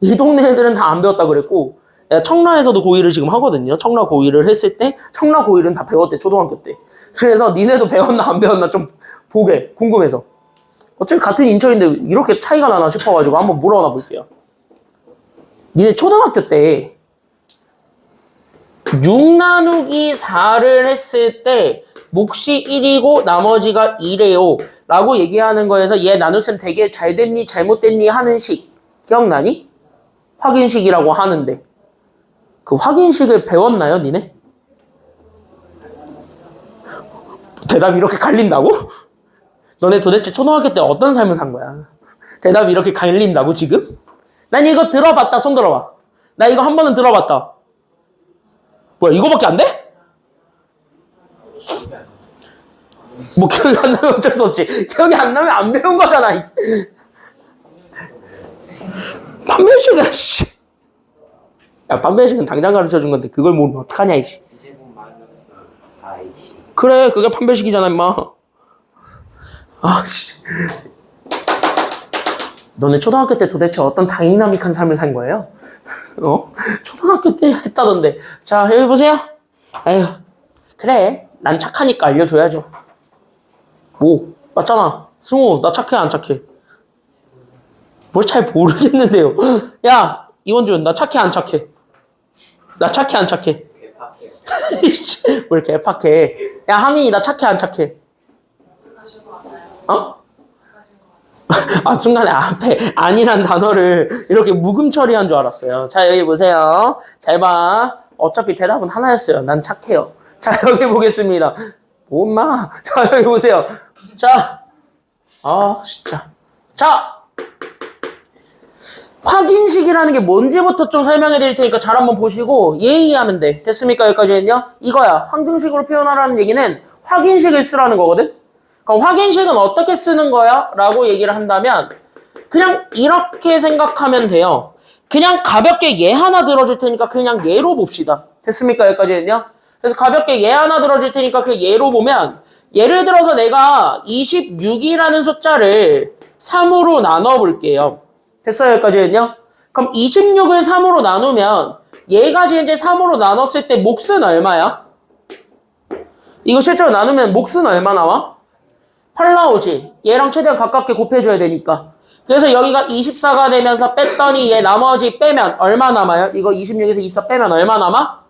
이 동네 애들은 다 안 배웠다 그랬고 청라에서도 고1을 지금 하거든요. 청라 고1을 했을 때 청라 고1은 다 배웠대 초등학교 때. 그래서 니네도 배웠나 안 배웠나 좀 보게 궁금해서. 어차피 같은 인천인데 이렇게 차이가 나나 싶어가지고 한번 물어나 볼게요. 니네 초등학교 때 6 나누기 4를 했을 때 몫이 1이고 나머지가 2래요 라고 얘기하는 거에서 얘 나눗셈 되게 잘 됐니 잘못됐니 하는 식 기억나니? 확인식이라고 하는데 그 확인식을 배웠나요 니네? 대답이 이렇게 갈린다고? 너네 도대체 초등학교 때 어떤 삶을 산 거야? 대답이 이렇게 갈린다고 지금? 난 이거 들어봤다. 손 들어봐. 나 이거 한 번은 들어봤다. 뭐야 이거밖에 안 돼? 뭐 기억이 안 나면 어쩔 수 없지. 기억이 안 나면 안 배운 거잖아. 판별식은 씨. 야 판별식은 당장 가르쳐준 건데 그걸 모르면 어떡하냐 이씨. 이제분 마이너스 4이지. 그래 그게 판별식이잖아 임마. 아씨. 너네 초등학교 때 도대체 어떤 다이나믹한 삶을 산 거예요? 초등학교 때 했다던데. 자, 여기 보세요. 에휴, 그래. 난 착하니까 알려줘야죠. 뭐, 맞잖아. 승우, 나 착해, 안 착해? 뭘 잘 모르겠는데요. 야, 이원준, 나 착해, 안 착해? 나 착해, 안 착해? 괴팍해요. 뭘 개팍해. 야, 하민이, 나 착해, 안 착해? 어? 아, 순간에 앞에 아니란 단어를 이렇게 묵음 처리한 줄 알았어요. 자, 여기 보세요. 잘 봐. 어차피 대답은 하나였어요. 난 착해요. 자, 여기 보겠습니다. 뭐, 엄마. 자, 여기 보세요. 자. 아, 진짜. 자. 확인식이라는 게 뭔지부터 좀 설명해 드릴 테니까 잘 한번 보시고 예의하면 돼. 됐습니까? 여기까지는요? 이거야. 항등식으로 표현하라는 얘기는 확인식을 쓰라는 거거든? 그럼 확인식은 어떻게 쓰는 거야? 라고 얘기를 한다면 그냥 이렇게 생각하면 돼요. 그냥 가볍게 예 하나 들어줄 테니까 그냥 예로 봅시다. 됐습니까? 여기까지는요? 그래서 가볍게 예 하나 들어줄 테니까 그 예로 보면 예를 들어서 내가 26이라는 숫자를 3으로 나눠 볼게요. 됐어요? 여기까지는요? 그럼 26을 3으로 나누면 얘가 이제 3으로 나눴을 때 몫은 얼마야? 이거 실제로 나누면 몫은 얼마 나와? 8 나오지. 얘랑 최대한 가깝게 곱해줘야 되니까. 그래서 여기가 24가 되면서 뺐더니 얘 나머지 빼면 얼마 남아요? 이거 26에서 24 빼면 얼마 남아?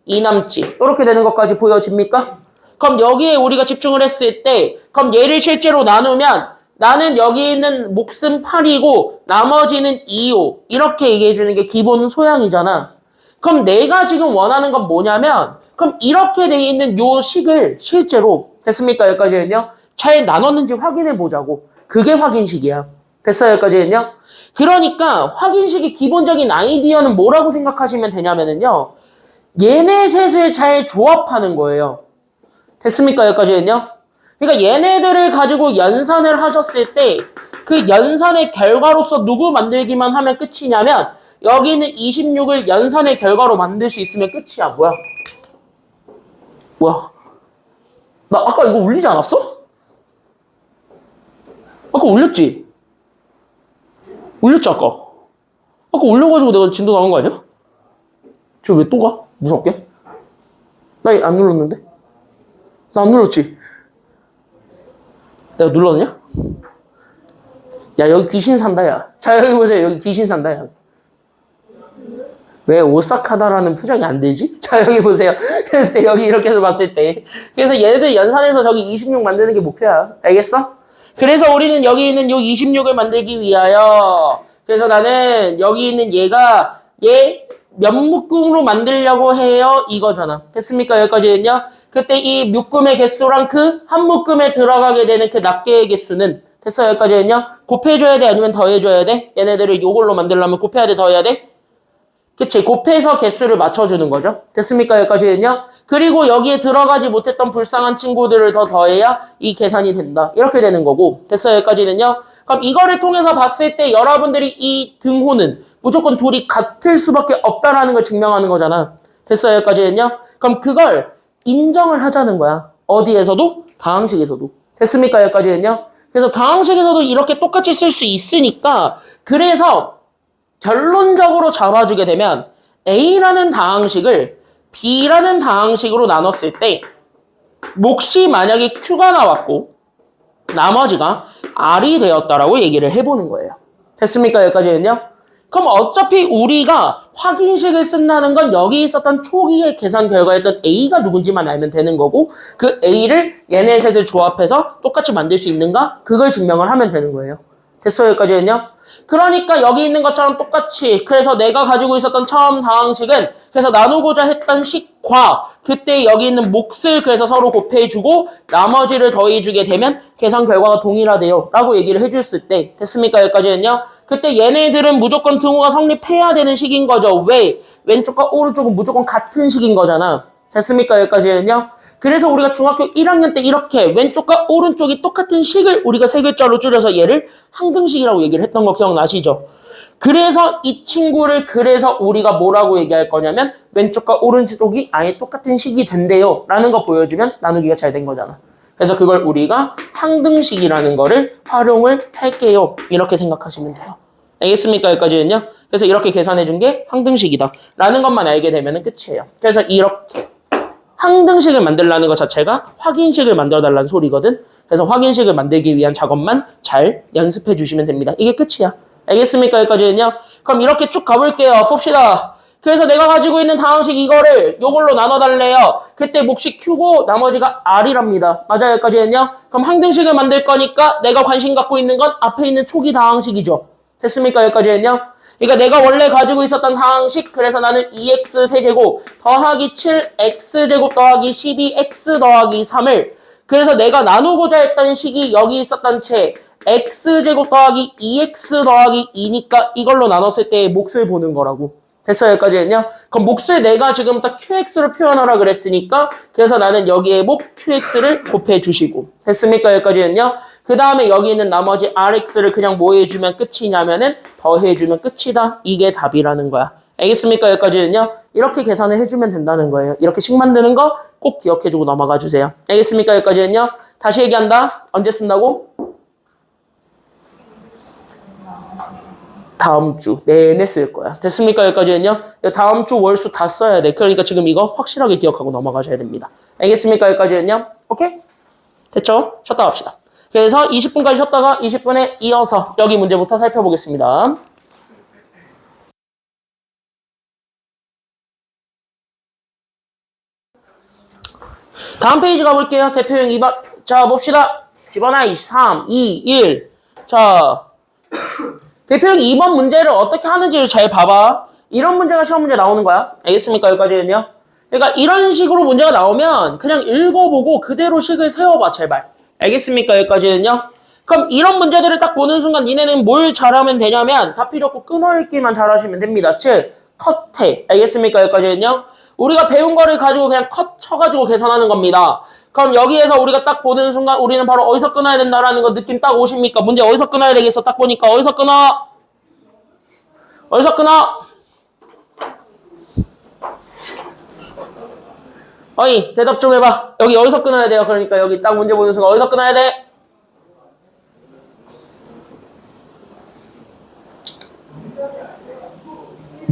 2 남지. 이렇게 되는 것까지 보여집니까? 그럼 여기에 우리가 집중을 했을 때 그럼 얘를 실제로 나누면 나는 여기 있는 몫은 8이고 나머지는 2요. 이렇게 얘기해주는 게 기본 소양이잖아. 그럼 내가 지금 원하는 건 뭐냐면 그럼 이렇게 돼 있는 요 식을 실제로 됐습니까? 여기까지는요? 잘 나눴는지 확인해 보자고. 그게 확인식이야. 됐어요? 여기까지는요? 그러니까 확인식의 기본적인 아이디어는 뭐라고 생각하시면 되냐면요. 얘네 셋을 잘 조합하는 거예요. 됐습니까? 여기까지는요? 그러니까 얘네들을 가지고 연산을 하셨을 때 그 연산의 결과로서 누구 만들기만 하면 끝이냐면 여기는 26을 연산의 결과로 만들 수 있으면 끝이야. 뭐야? 뭐야? 나 아까 이거 울리지 않았어? 아까 올렸지? 올렸지 아까? 아까 올려가지고 내가 진도 나온 거 아니야? 저 왜 또 가? 무섭게? 나 안 눌렀는데? 나 안 눌렀지? 내가 눌렀냐? 야 여기 귀신 산다 야. 자 여기 보세요. 여기 귀신 산다 야. 왜 오싹하다라는 표정이 안 되지? 자 여기 보세요. 그래서 여기 이렇게 해서 봤을 때 그래서 얘네들 연산해서 저기 26 만드는 게 목표야. 알겠어? 그래서 우리는 여기 있는 요 26을 만들기 위하여 그래서 나는 여기 있는 얘가 얘 몇 묶음으로 만들려고 해요 이거잖아. 됐습니까? 여기까지는요. 그때 이 묶음의 개수랑 그 한 묶음에 들어가게 되는 그 낱개의 개수는 됐어? 여기까지는요. 곱해줘야 돼? 아니면 더해줘야 돼? 얘네들을 요걸로 만들려면 곱해야 돼? 더해야 돼? 그치? 곱해서 개수를 맞춰주는 거죠. 됐습니까? 여기까지는요. 그리고 여기에 들어가지 못했던 불쌍한 친구들을 더 더해야 이 계산이 된다. 이렇게 되는 거고. 됐어요? 여기까지는요. 그럼 이거를 통해서 봤을 때 여러분들이 이 등호는 무조건 둘이 같을 수밖에 없다라는 걸 증명하는 거잖아. 됐어요? 여기까지는요. 그럼 그걸 인정을 하자는 거야. 어디에서도? 다항식에서도. 됐습니까? 여기까지는요. 그래서 다항식에서도 이렇게 똑같이 쓸 수 있으니까 그래서 결론적으로 잡아주게 되면 A라는 다항식을 B라는 다항식으로 나눴을 때 몫이 만약에 Q가 나왔고 나머지가 R이 되었다라고 얘기를 해보는 거예요. 됐습니까? 여기까지는요. 그럼 어차피 우리가 확인식을 쓴다는 건 여기 있었던 초기의 계산 결과였던 A가 누군지만 알면 되는 거고 그 A를 얘네 셋을 조합해서 똑같이 만들 수 있는가? 그걸 증명을 하면 되는 거예요. 됐어요? 여기까지는요. 그러니까 여기 있는 것처럼 똑같이 그래서 내가 가지고 있었던 처음 다항식은 그래서 나누고자 했던 식과 그때 여기 있는 몫을 그래서 서로 곱해주고 나머지를 더해주게 되면 계산 결과가 동일하대요 라고 얘기를 해줬을 때 됐습니까? 여기까지는요. 그때 얘네들은 무조건 등호가 성립해야 되는 식인 거죠. 왜? 왼쪽과 오른쪽은 무조건 같은 식인 거잖아. 됐습니까? 여기까지는요. 그래서 우리가 중학교 1학년 때 이렇게 왼쪽과 오른쪽이 똑같은 식을 우리가 세 글자로 줄여서 얘를 항등식이라고 얘기를 했던 거 기억나시죠? 그래서 이 친구를 그래서 우리가 뭐라고 얘기할 거냐면 왼쪽과 오른쪽이 아예 똑같은 식이 된대요 라는 거 보여주면 나누기가 잘 된 거잖아. 그래서 그걸 우리가 항등식이라는 거를 활용을 할게요. 이렇게 생각하시면 돼요. 알겠습니까? 여기까지는요. 그래서 이렇게 계산해 준 게 항등식이다 라는 것만 알게 되면 끝이에요. 그래서 이렇게 항등식을 만들라는 것 자체가 확인식을 만들어 달라는 소리거든. 그래서 확인식을 만들기 위한 작업만 잘 연습해 주시면 됩니다. 이게 끝이야. 알겠습니까? 여기까지는요. 그럼 이렇게 쭉 가볼게요. 봅시다. 그래서 내가 가지고 있는 다항식 이거를 요걸로 나눠달래요. 그때 몫이 Q고 나머지가 R이랍니다. 맞아요? 여기까지는요. 그럼 항등식을 만들 거니까 내가 관심 갖고 있는 건 앞에 있는 초기 다항식이죠. 됐습니까? 여기까지는요. 그러니까 내가 원래 가지고 있었던 다항식 그래서 나는 2x 세제곱 더하기 7x제곱 더하기 12x 더하기 3을 그래서 내가 나누고자 했던 식이 여기 있었던 채 x제곱 더하기 2x 더하기 2니까 이걸로 나눴을 때의 몫을 보는 거라고. 됐어요? 여기까지는요. 그럼 몫을 내가 지금 딱 qx로 표현하라 그랬으니까 그래서 나는 여기에 몫 qx를 곱해 주시고 됐습니까? 여기까지는요. 그 다음에 여기 있는 나머지 rx를 그냥 뭐 해주면 끝이냐면은 더해주면 끝이다. 이게 답이라는 거야. 알겠습니까? 여기까지는요. 이렇게 계산을 해주면 된다는 거예요. 이렇게 식 만드는 거 꼭 기억해주고 넘어가 주세요. 알겠습니까? 여기까지는요. 다시 얘기한다. 언제 쓴다고? 다음 주 내내 쓸 거야. 됐습니까? 여기까지는요. 다음 주 월수 다 써야 돼. 그러니까 지금 이거 확실하게 기억하고 넘어가셔야 됩니다. 알겠습니까? 여기까지는요. 오케이? 됐죠? 쉬었다 갑시다. 그래서 20분까지 쉬었다가 20분에 이어서 여기 문제부터 살펴보겠습니다. 다음 페이지 가볼게요. 대표형 2번. 자, 봅시다. 집어넣어. 23, 2, 1. 자, 대표형 2번 문제를 어떻게 하는지를 잘 봐봐. 이런 문제가 시험 문제 나오는 거야. 알겠습니까? 여기까지는요. 그러니까 이런 식으로 문제가 나오면 그냥 읽어보고 그대로 식을 세워봐, 제발. 알겠습니까? 여기까지는요. 그럼 이런 문제들을 딱 보는 순간 니네는 뭘 잘하면 되냐면 다 필요 없고 끊어읽기만 잘하시면 됩니다. 즉, 컷해. 알겠습니까? 여기까지는요. 우리가 배운 거를 가지고 그냥 컷 쳐가지고 계산하는 겁니다. 그럼 여기에서 우리가 딱 보는 순간 우리는 바로 어디서 끊어야 된다라는 거 느낌 딱 오십니까? 문제 어디서 끊어야 되겠어? 딱 보니까 어디서 끊어? 어디서 끊어? 어이 대답 좀 해봐. 여기 어디서 끊어야 돼요? 그러니까 여기 딱 문제 보는 순간 어디서 끊어야 돼?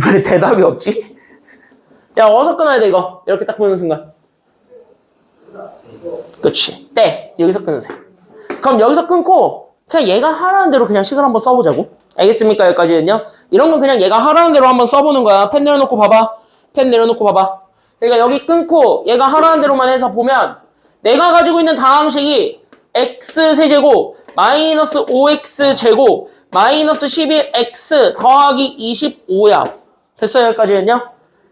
왜 대답이 없지? 야, 어디서 끊어야 돼, 이거? 이렇게 딱 보는 순간. 그치. 때. 여기서 끊으세요. 그럼 여기서 끊고, 그냥 얘가 하라는 대로 그냥 식을 한번 써보자고. 알겠습니까? 여기까지는요. 이런 건 그냥 얘가 하라는 대로 한번 써보는 거야. 펜 내려놓고 봐봐. 펜 내려놓고 봐봐. 그러니까 여기 끊고 얘가 하라는 대로만 해서 보면 내가 가지고 있는 다항식이 x세제곱 마이너스 5x제곱 마이너스 11x 더하기 25야. 됐어요? 여기까지는요.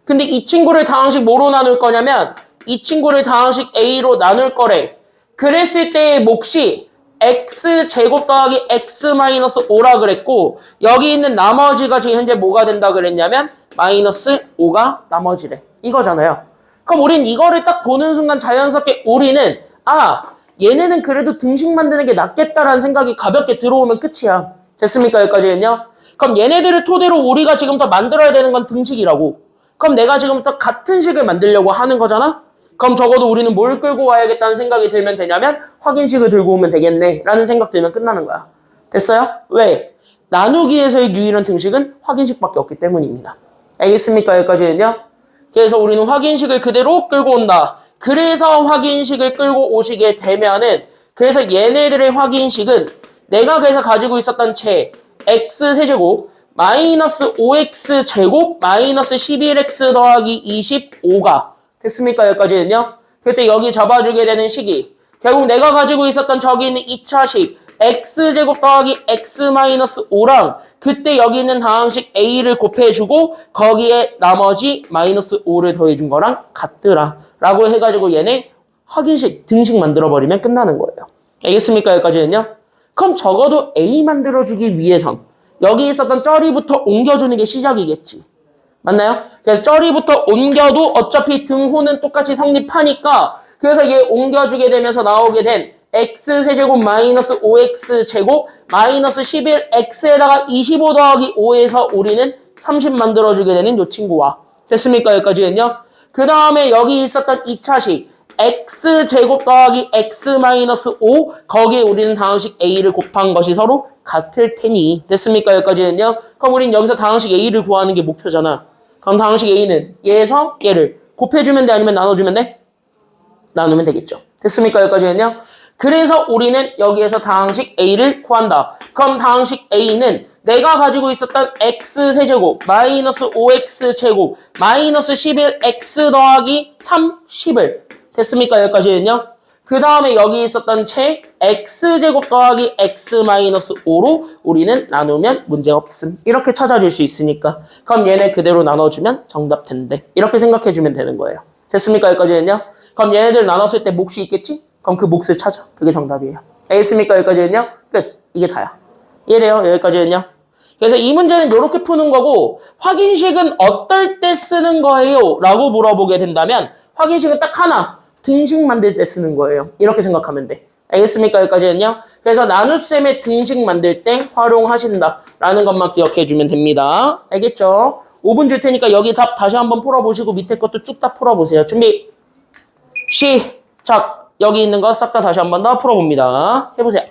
근데 이 친구를 다항식 뭐로 나눌 거냐면 이 친구를 다항식 a로 나눌 거래. 그랬을 때의 몫이 x제곱 더하기 x 마이너스 5라 그랬고 여기 있는 나머지가 지금 현재 뭐가 된다 그랬냐면 마이너스 5가 나머지래. 이거잖아요. 그럼 우린 이거를 딱 보는 순간 자연스럽게 우리는 얘네는 그래도 등식 만드는 게 낫겠다라는 생각이 가볍게 들어오면 끝이야. 됐습니까? 여기까지는요. 그럼 얘네들을 토대로 우리가 지금부터 만들어야 되는 건 등식이라고. 그럼 내가 지금부터 같은 식을 만들려고 하는 거잖아? 그럼 적어도 우리는 뭘 끌고 와야겠다는 생각이 들면 되냐면 확인식을 들고 오면 되겠네 라는 생각 들면 끝나는 거야. 됐어요? 왜? 나누기에서의 유일한 등식은 확인식밖에 없기 때문입니다. 알겠습니까? 여기까지는요. 그래서 우리는 확인식을 그대로 끌고 온다. 그래서 확인식을 끌고 오시게 되면은 그래서 얘네들의 확인식은 내가 그래서 가지고 있었던 체 x세제곱 마이너스 5x제곱 마이너스 11x 더하기 25가 됐습니까? 여기까지는요. 그때 여기 잡아주게 되는 식이 결국 내가 가지고 있었던 저기 있는 2차식 x제곱 더하기 x 마이너스 5랑 그때 여기 있는 다항식 a를 곱해주고 거기에 나머지 마이너스 5를 더해준 거랑 같더라 라고 해가지고 얘네 확인식 등식 만들어버리면 끝나는 거예요. 알겠습니까? 여기까지는요. 그럼 적어도 a 만들어주기 위해선 여기 있었던 쩌리부터 옮겨주는 게 시작이겠지. 맞나요? 그래서 쩌리부터 옮겨도 어차피 등호는 똑같이 성립하니까 그래서 얘 옮겨주게 되면서 나오게 된 x세제곱 마이너스 5x제곱 마이너스 11x에다가 25 더하기 5에서 우리는 30 만들어주게 되는 요 친구와 됐습니까? 여기까지는요. 그 다음에 여기 있었던 2차식 x제곱 더하기 x 마이너스 5 거기에 우리는 다항식 a를 곱한 것이 서로 같을 테니 됐습니까? 여기까지는요. 그럼 우린 여기서 다항식 a를 구하는 게 목표잖아. 그럼 다항식 a는 얘에서 얘를 곱해주면 돼? 아니면 나눠주면 돼? 나누면 되겠죠. 됐습니까? 여기까지는요. 그래서 우리는 여기에서 다항식 a를 구한다. 그럼 다항식 a는 내가 가지고 있었던 x세제곱 마이너스 5x제곱 마이너스 11x 더하기 30을 됐습니까? 여기까지는요. 그 다음에 여기 있었던 체 x제곱 더하기 x 마이너스 5로 우리는 나누면 문제없음. 이렇게 찾아줄 수 있으니까. 그럼 얘네 그대로 나눠주면 정답 된대. 이렇게 생각해주면 되는 거예요. 됐습니까? 여기까지는요. 그럼 얘네들 나눴을 때 몫이 있겠지? 그럼 그 몫을 찾아. 그게 정답이에요. 알겠습니까? 여기까지는요. 끝. 이게 다야. 이해돼요? 여기까지는요. 그래서 이 문제는 이렇게 푸는 거고 확인식은 어떨 때 쓰는 거예요? 라고 물어보게 된다면 확인식은 딱 하나. 등식 만들 때 쓰는 거예요. 이렇게 생각하면 돼. 알겠습니까? 여기까지는요. 그래서 나눗셈의 등식 만들 때 활용하신다. 라는 것만 기억해 주면 됩니다. 알겠죠? 5분 줄 테니까 여기 답 다시 한번 풀어보시고 밑에 것도 쭉 다 풀어보세요. 준비 시작. 여기 있는 거 싹 다 다시 한번 더 풀어봅니다. 해보세요.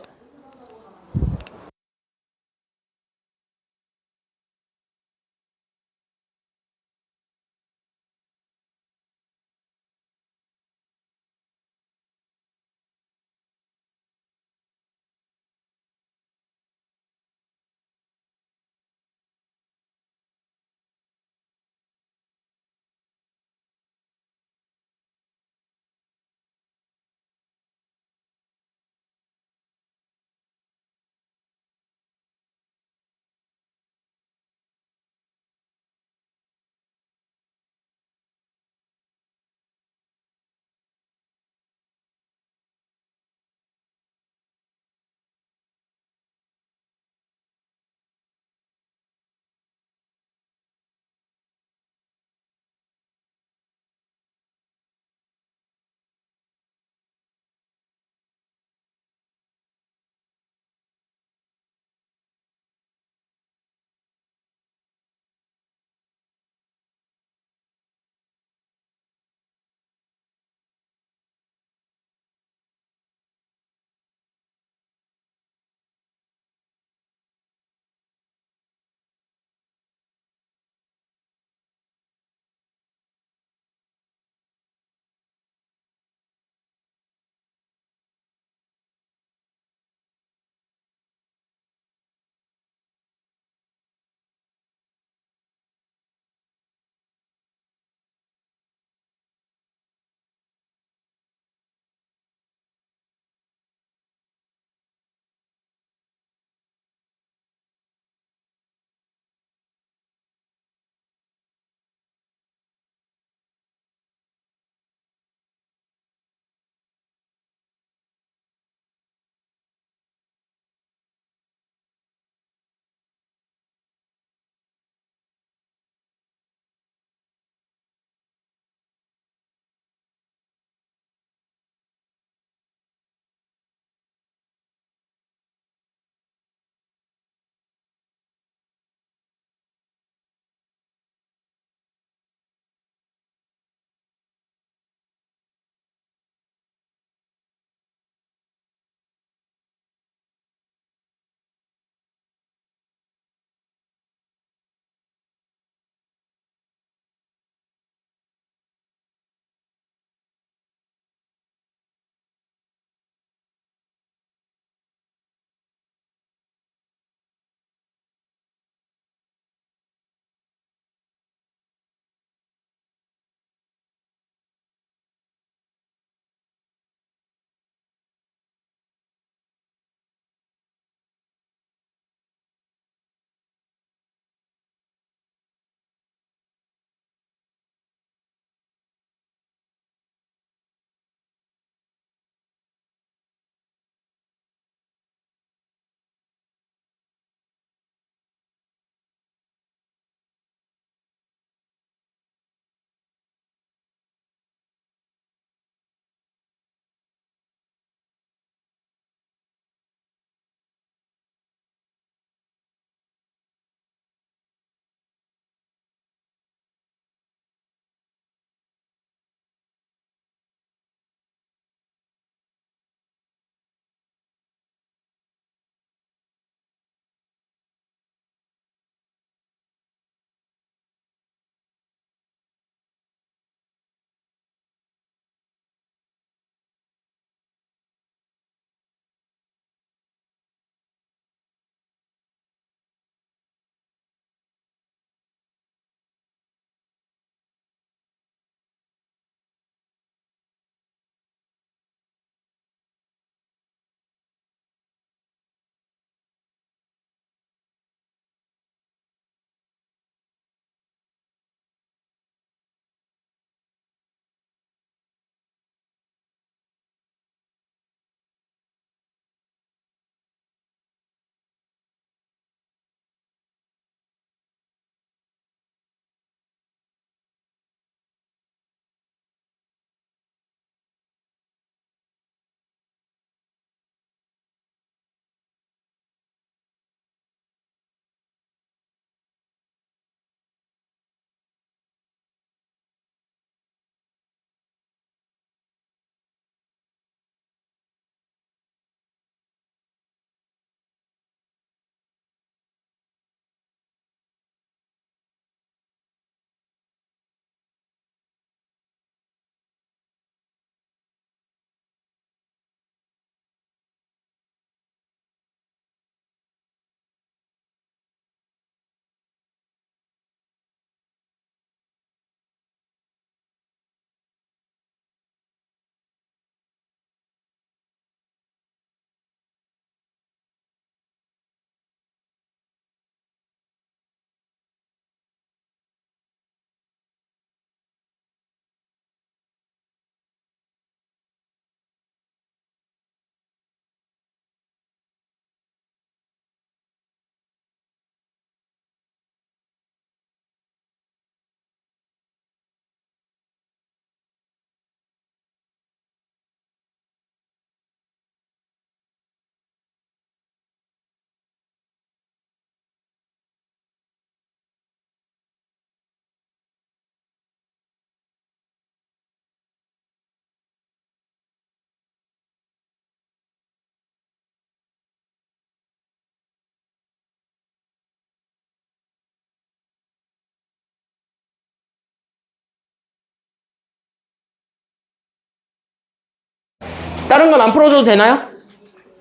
다른 건 안 풀어줘도 되나요?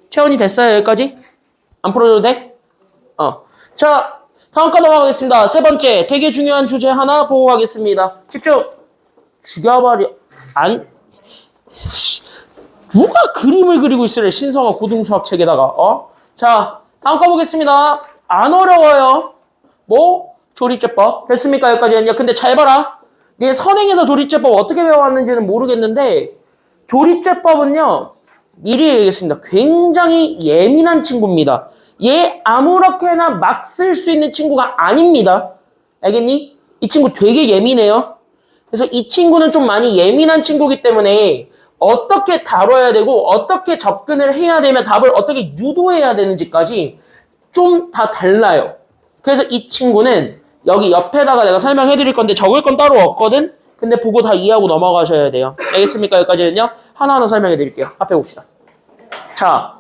채원이 됐어요, 여기까지? 안 풀어줘도 돼? 자, 다음 거 넘어가겠습니다. 세 번째, 되게 중요한 주제 하나 보고 가겠습니다. 집중! 죽여버려. 누가 그림을 그리고 있으래, 신성한 고등수학 책에다가, 자, 다음 거 보겠습니다. 안 어려워요. 뭐? 조리제법. 됐습니까? 여기까지는요. 근데 잘 봐라. 네 선행에서 조리제법 어떻게 배워왔는지는 모르겠는데, 조리제법은요, 미리 얘기하겠습니다. 굉장히 예민한 친구입니다. 얘 아무렇게나 막 쓸 수 있는 친구가 아닙니다. 알겠니? 이 친구 되게 예민해요. 그래서 이 친구는 좀 많이 예민한 친구이기 때문에 어떻게 다뤄야 되고 어떻게 접근을 해야 되면 답을 어떻게 유도해야 되는지까지 좀 다 달라요. 그래서 이 친구는 여기 옆에다가 내가 설명해 드릴 건데 적을 건 따로 없거든? 근데 보고 다 이해하고 넘어가셔야 돼요. 알겠습니까? 여기까지는요. 하나하나 설명해 드릴게요. 앞에 봅시다. 자,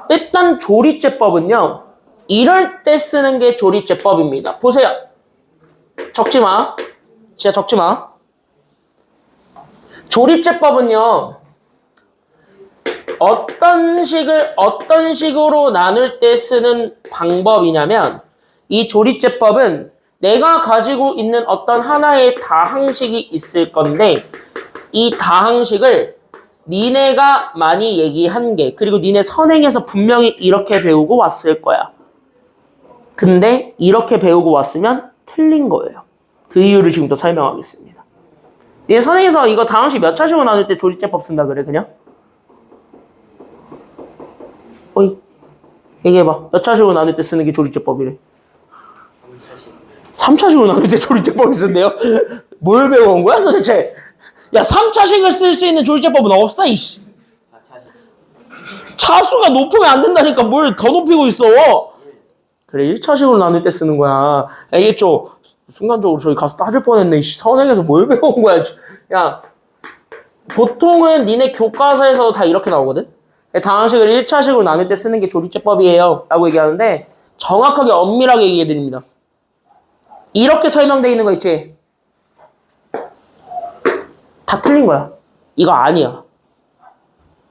일단 조리제법은요. 이럴 때 쓰는 게 조리제법입니다. 보세요. 적지 마. 진짜 적지 마. 조리제법은요. 어떤 식으로 나눌 때 쓰는 방법이냐면 이 조리제법은 내가 가지고 있는 어떤 하나의 다항식이 있을 건데 이 다항식을 니네가 많이 얘기한 게 그리고 니네 선행에서 분명히 이렇게 배우고 왔을 거야. 근데 이렇게 배우고 왔으면 틀린 거예요. 그 이유를 지금 또 설명하겠습니다. 니네 선행에서 이거 다항식 몇 차식으로 나눌 때 조리제법 쓴다 그래 그냥? 어이 얘기해봐. 몇 차식으로 나눌 때 쓰는 게 조리제법이래? 3차식으로 나눌 때 조리제법이 쓴대요? 뭘 배워온 거야 도대체? 야 3차식을 쓸 수 있는 조리제법은 없어 이씨. 4차식. 차수가 높으면 안 된다니까 뭘 더 높이고 있어. 그래 1차식으로 나눌 때 쓰는 거야. 알겠죠? 순간적으로 저기 가서 따질 뻔했네. 선행에서 뭘 배운 거야. 야 보통은 니네 교과서에서도 다 이렇게 나오거든. 다항식을 1차식으로 나눌 때 쓰는 게 조리제법이에요 라고 얘기하는데 정확하게 엄밀하게 얘기해 드립니다. 이렇게 설명되어 있는 거 있지? 다 틀린 거야. 이거 아니야.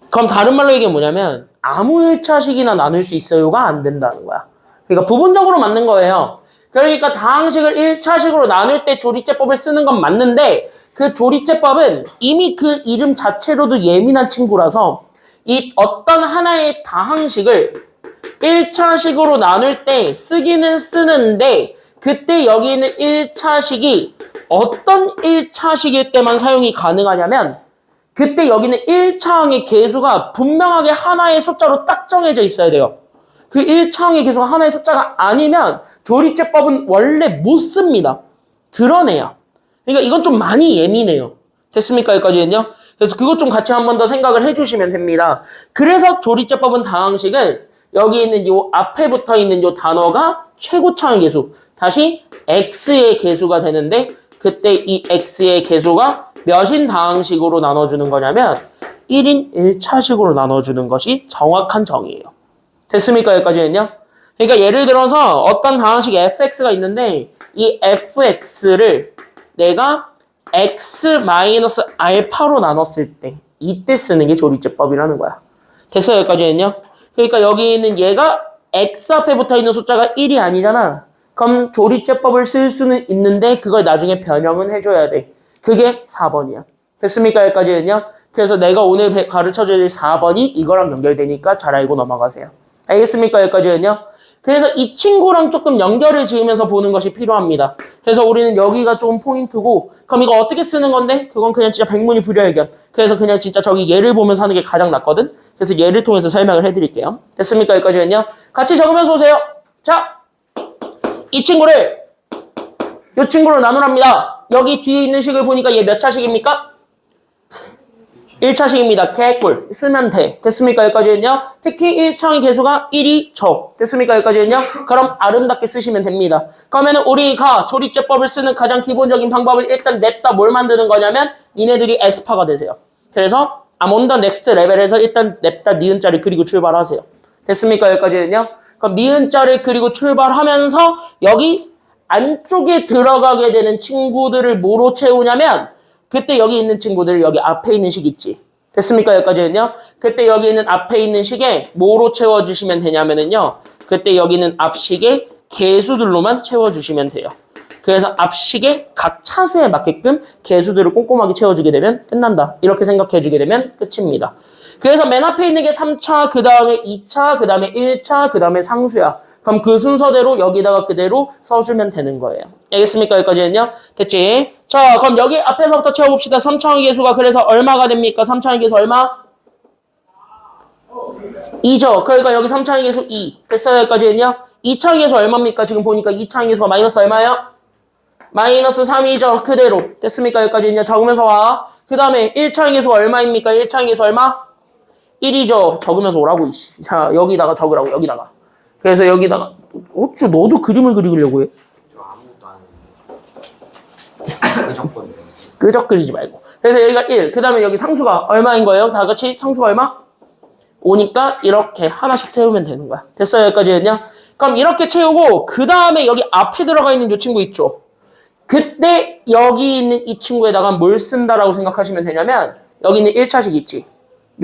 그럼 다른 말로 얘기하면 뭐냐면 아무 1차식이나 나눌 수 있어요가 안 된다는 거야. 그러니까 부분적으로 맞는 거예요. 그러니까 다항식을 1차식으로 나눌 때 조리제법을 쓰는 건 맞는데 그 조리제법은 이미 그 이름 자체로도 예민한 친구라서 이 어떤 하나의 다항식을 1차식으로 나눌 때 쓰기는 쓰는데 그때 여기 있는 1차식이 어떤 1차식일 때만 사용이 가능하냐면 그때 여기는 1차항의 개수가 분명하게 하나의 숫자로 딱 정해져 있어야 돼요. 그 1차항의 개수가 하나의 숫자가 아니면 조리제법은 원래 못 씁니다. 그런 애야. 그러니까 이건 좀 많이 예민해요. 됐습니까? 여기까지는요? 그래서 그것 좀 같이 한 번 더 생각을 해주시면 됩니다. 그래서 조리제법은 다항식은 여기 있는 요 앞에 붙어 있는 요 단어가 최고차항 개수. 다시 x의 개수가 되는데 그때 이 x의 개수가 몇인 다항식으로 나눠주는 거냐면 1인 1차식으로 나눠주는 것이 정확한 정의예요. 됐습니까? 여기까지는요? 그러니까 예를 들어서 어떤 다항식 fx가 있는데 이 fx를 내가 x-알파로 나눴을 때 이때 쓰는 게 조리제법이라는 거야. 됐어요? 여기까지는요? 그러니까 여기 있는 얘가 x 앞에 붙어있는 숫자가 1이 아니잖아. 그럼 조리제법을 쓸 수는 있는데 그걸 나중에 변형은 해줘야 돼. 그게 4번이야. 됐습니까? 여기까지는요? 그래서 내가 오늘 가르쳐줄 4번이 이거랑 연결되니까 잘 알고 넘어가세요. 알겠습니까? 여기까지는요? 그래서 이 친구랑 조금 연결을 지으면서 보는 것이 필요합니다. 그래서 우리는 여기가 좀 포인트고 그럼 이거 어떻게 쓰는 건데? 그건 그냥 진짜 백문이 불여일견. 그래서 그냥 진짜 저기 예를 보면서 하는 게 가장 낫거든? 그래서 예를 통해서 설명을 해드릴게요. 됐습니까? 여기까지는요? 같이 적으면서 오세요. 자, 이 친구를 이 친구로 나누랍니다. 여기 뒤에 있는 식을 보니까 얘 몇 차식입니까? 1차식입니다. 개꿀. 쓰면 돼. 됐습니까? 여기까지는요. 특히 1차의 개수가 1이 적. 됐습니까? 여기까지는요. 그럼 아름답게 쓰시면 됩니다. 그러면 우리가 조리제법을 쓰는 가장 기본적인 방법을 일단 냅다 뭘 만드는 거냐면 니네들이 에스파가 되세요. 그래서 I'm on the next level에서 일단 냅다 니은자를 그리고 출발하세요. 됐습니까? 여기까지는요. 그럼 니은자를 그리고 출발하면서 여기 안쪽에 들어가게 되는 친구들을 뭐로 채우냐면 그때 여기 있는 친구들 여기 앞에 있는 식 있지. 됐습니까? 여기까지는요. 그때 여기 있는 앞에 있는 식에 뭐로 채워주시면 되냐면은요. 그때 여기는 앞식에 개수들로만 채워주시면 돼요. 그래서 앞식에 각 차수에 맞게끔 개수들을 꼼꼼하게 채워주게 되면 끝난다. 이렇게 생각해주게 되면 끝입니다. 그래서 맨 앞에 있는 게 3차, 그 다음에 2차, 그 다음에 1차, 그 다음에 상수야. 그럼 그 순서대로 여기다가 그대로 써주면 되는 거예요. 알겠습니까? 여기까지는요. 됐지? 자, 그럼 여기 앞에서부터 채워봅시다. 3차의 개수가 그래서 얼마가 됩니까? 3차의 개수 얼마? 2죠. 그러니까 여기 3차의 개수 2. 됐어요? 여기까지는요. 2차의 개수 얼마입니까? 지금 보니까 2차의 개수가 마이너스 얼마예요? 마이너스 3이죠. 그대로. 됐습니까? 여기까지는요. 적으면서 와. 그 다음에 1차의 개수가 얼마입니까? 1차의 개수 얼마? 1이죠. 적으면서 오라고. 자, 여기다가 적으라고. 여기다가. 그래서 여기다가 어쭈 너도 그림을 그리려고 해. 저 아무것도 안 했는데. 그저거든요. 끄적 그리지 말고. 그래서 여기가 1. 그 다음에 여기 상수가 얼마인 거예요? 다 같이 상수가 얼마? 5니까 이렇게 하나씩 세우면 되는 거야. 됐어요? 여기까지는요? 그럼 이렇게 채우고 그 다음에 여기 앞에 들어가 있는 이 친구 있죠? 그때 여기 있는 이 친구에다가 뭘 쓴다라고 생각하시면 되냐면 여기 있는 1차식 있지?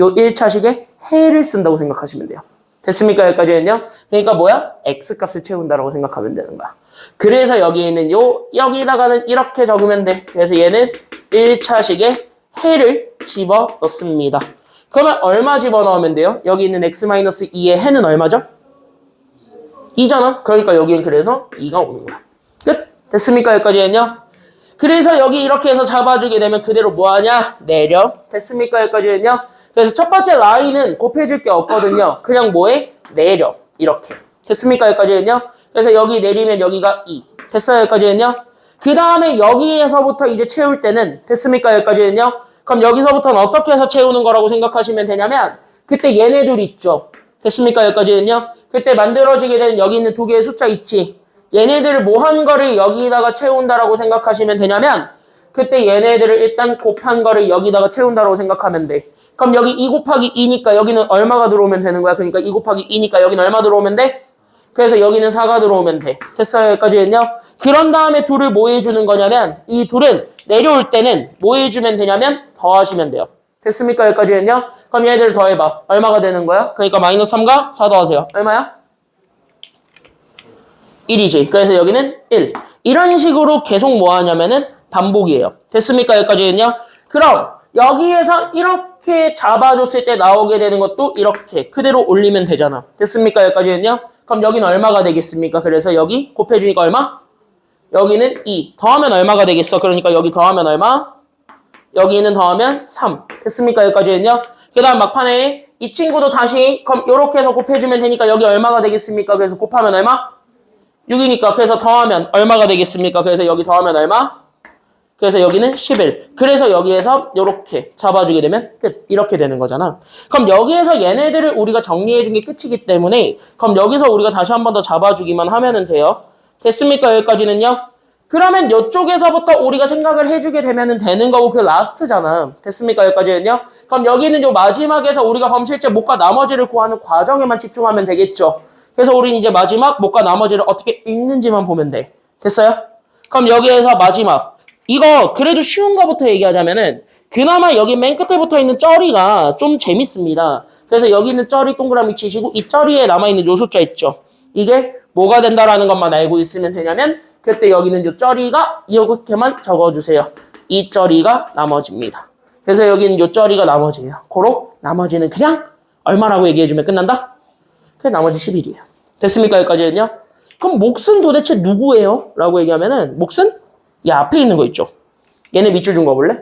요 1차식에 해를 쓴다고 생각하시면 돼요. 됐습니까? 여기까지는요? 그러니까 뭐야? X값을 채운다라고 생각하면 되는 거야. 그래서 여기 있는 여기다가는 이렇게 적으면 돼. 그래서 얘는 1차식에 해를 집어 넣습니다. 그러면 얼마 집어 넣으면 돼요? 여기 있는 X-2의 해는 얼마죠? 2잖아? 그러니까 여기엔 그래서 2가 오는 거야. 끝! 됐습니까? 여기까지는요? 그래서 여기 이렇게 해서 잡아주게 되면 그대로 뭐하냐? 내려. 됐습니까? 여기까지는요? 그래서 첫 번째 라인은 곱해줄 게 없거든요. 그냥 뭐해? 내려. 이렇게. 됐습니까? 여기까지는요? 그래서 여기 내리면 여기가 2. 됐어요? 여기까지는요? 그 다음에 여기에서부터 이제 채울 때는 됐습니까? 여기까지는요? 그럼 여기서부터는 어떻게 해서 채우는 거라고 생각하시면 되냐면 그때 얘네들 있죠? 됐습니까? 여기까지는요? 그때 만들어지게 되는 여기 있는 두 개의 숫자 있지? 얘네들을 뭐 한 거를 여기다가 채운다라고 생각하시면 되냐면 그때 얘네들을 일단 곱한 거를 여기다가 채운다라고 생각하면 돼. 그럼 여기 2 곱하기 2니까 여기는 얼마가 들어오면 되는 거야? 그러니까 2 곱하기 2니까 여기는 얼마 들어오면 돼? 그래서 여기는 4가 들어오면 돼. 됐어요? 여기까지는요? 그런 다음에 둘을 뭐 해주는 거냐면 이 둘은 내려올 때는 뭐 해주면 되냐면 더하시면 돼요. 됐습니까? 여기까지는요? 그럼 얘들을 더해봐. 얼마가 되는 거야? 그러니까 마이너스 3과 4 더하세요. 얼마야? 1이지. 그래서 여기는 1. 이런 식으로 계속 뭐 하냐면은 반복이에요. 됐습니까? 여기까지는요? 그럼 여기에서 이렇게 잡아줬을 때 나오게 되는 것도 이렇게 그대로 올리면 되잖아. 됐습니까? 여기까지는요? 그럼 여기는 얼마가 되겠습니까? 그래서 여기 곱해주니까 얼마? 여기는 2. 더하면 얼마가 되겠어? 그러니까 여기 더하면 얼마? 여기는 더하면 3. 됐습니까? 여기까지는요? 그 다음 막판에 이 친구도 다시 그럼 이렇게 해서 곱해주면 되니까 여기 얼마가 되겠습니까? 그래서 곱하면 얼마? 6이니까 그래서 더하면 얼마가 되겠습니까? 그래서 여기 더하면 얼마? 그래서 여기는 11. 그래서 여기에서 이렇게 잡아주게 되면 끝. 이렇게 되는 거잖아. 그럼 여기에서 얘네들을 우리가 정리해준 게 끝이기 때문에 그럼 여기서 우리가 다시 한 번 더 잡아주기만 하면은 돼요. 됐습니까? 여기까지는요? 그러면 이쪽에서부터 우리가 생각을 해주게 되면은 되는 거고 그 라스트잖아. 됐습니까? 여기까지는요? 그럼 여기는 요 마지막에서 우리가 그럼 실제 못과 나머지를 구하는 과정에만 집중하면 되겠죠. 그래서 우리는 이제 마지막 못과 나머지를 어떻게 읽는지만 보면 돼. 됐어요? 그럼 여기에서 마지막 이거 그래도 쉬운 거부터 얘기하자면은 그나마 여기 맨 끝에 붙어 있는 쩌리가 좀 재밌습니다. 그래서 여기 있는 쩌리 동그라미 치시고 이 쩌리에 남아있는 요 숫자 있죠. 이게 뭐가 된다라는 것만 알고 있으면 되냐면 그때 여기는 요 쩌리가 이렇게만 적어주세요. 이 쩌리가 나머지입니다. 그래서 여기는 요 쩌리가 나머지예요. 고로 나머지는 그냥 얼마라고 얘기해주면 끝난다? 그래 나머지 11이에요. 됐습니까? 여기까지는요? 그럼 몫은 도대체 누구예요? 라고 얘기하면은 몫은 이 앞에 있는 거 있죠. 얘네 밑줄 좀 거볼래?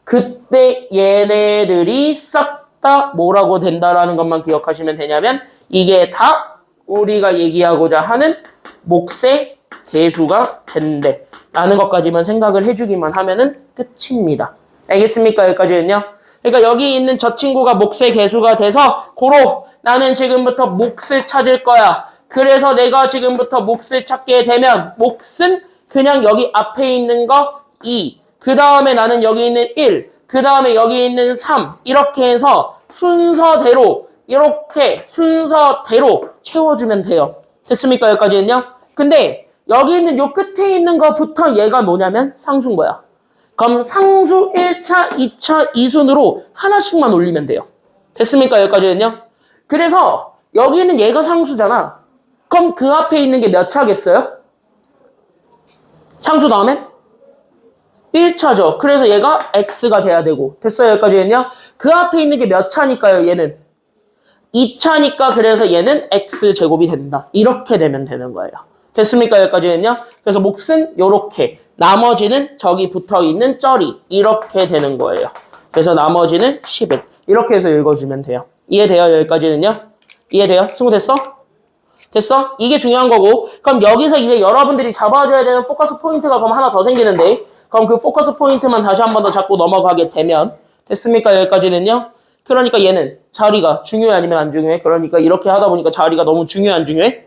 그때 얘네들이 싹 다 뭐라고 된다라는 것만 기억하시면 되냐면 이게 다 우리가 얘기하고자 하는 몫의 개수가 된대. 라는 것까지만 생각을 해주기만 하면은 끝입니다. 알겠습니까? 여기까지는요? 그러니까 여기 있는 저 친구가 몫의 개수가 돼서 고로 나는 지금부터 몫을 찾을 거야. 그래서 내가 지금부터 몫을 찾게 되면 몫은 그냥 여기 앞에 있는 거 2. 그 다음에 나는 여기 있는 1. 그 다음에 여기 있는 3. 이렇게 해서 순서대로 이렇게 순서대로 채워주면 돼요. 됐습니까? 여기까지는요? 근데 여기 있는 요 끝에 있는 거부터 얘가 뭐냐면 상수인 거야. 그럼 상수 1차, 2차, 2순으로 하나씩만 올리면 돼요. 됐습니까? 여기까지는요? 그래서 여기는 얘가 상수잖아. 그럼 그 앞에 있는 게 몇 차겠어요? 상수 다음에 1차죠. 그래서 얘가 x가 돼야 되고. 됐어요? 여기까지는요? 그 앞에 있는 게 몇 차니까요? 얘는 2차니까 그래서 얘는 x제곱이 된다. 이렇게 되면 되는 거예요. 됐습니까? 여기까지는요? 그래서 몫은 요렇게. 나머지는 저기 붙어있는 쩌리. 이렇게 되는 거예요. 그래서 나머지는 11. 이렇게 해서 읽어주면 돼요. 이해돼요? 여기까지는요? 이해돼요? 승우 됐어? 됐어? 이게 중요한 거고. 그럼 여기서 이제 여러분들이 잡아줘야 되는 포커스 포인트가 그럼 하나 더 생기는데, 그럼 그 포커스 포인트만 다시 한 번 더 잡고 넘어가게 되면, 됐습니까? 여기까지는요? 그러니까 얘는 자리가 중요해 아니면 안 중요해? 그러니까 이렇게 하다 보니까 자리가 너무 중요해 안 중요해?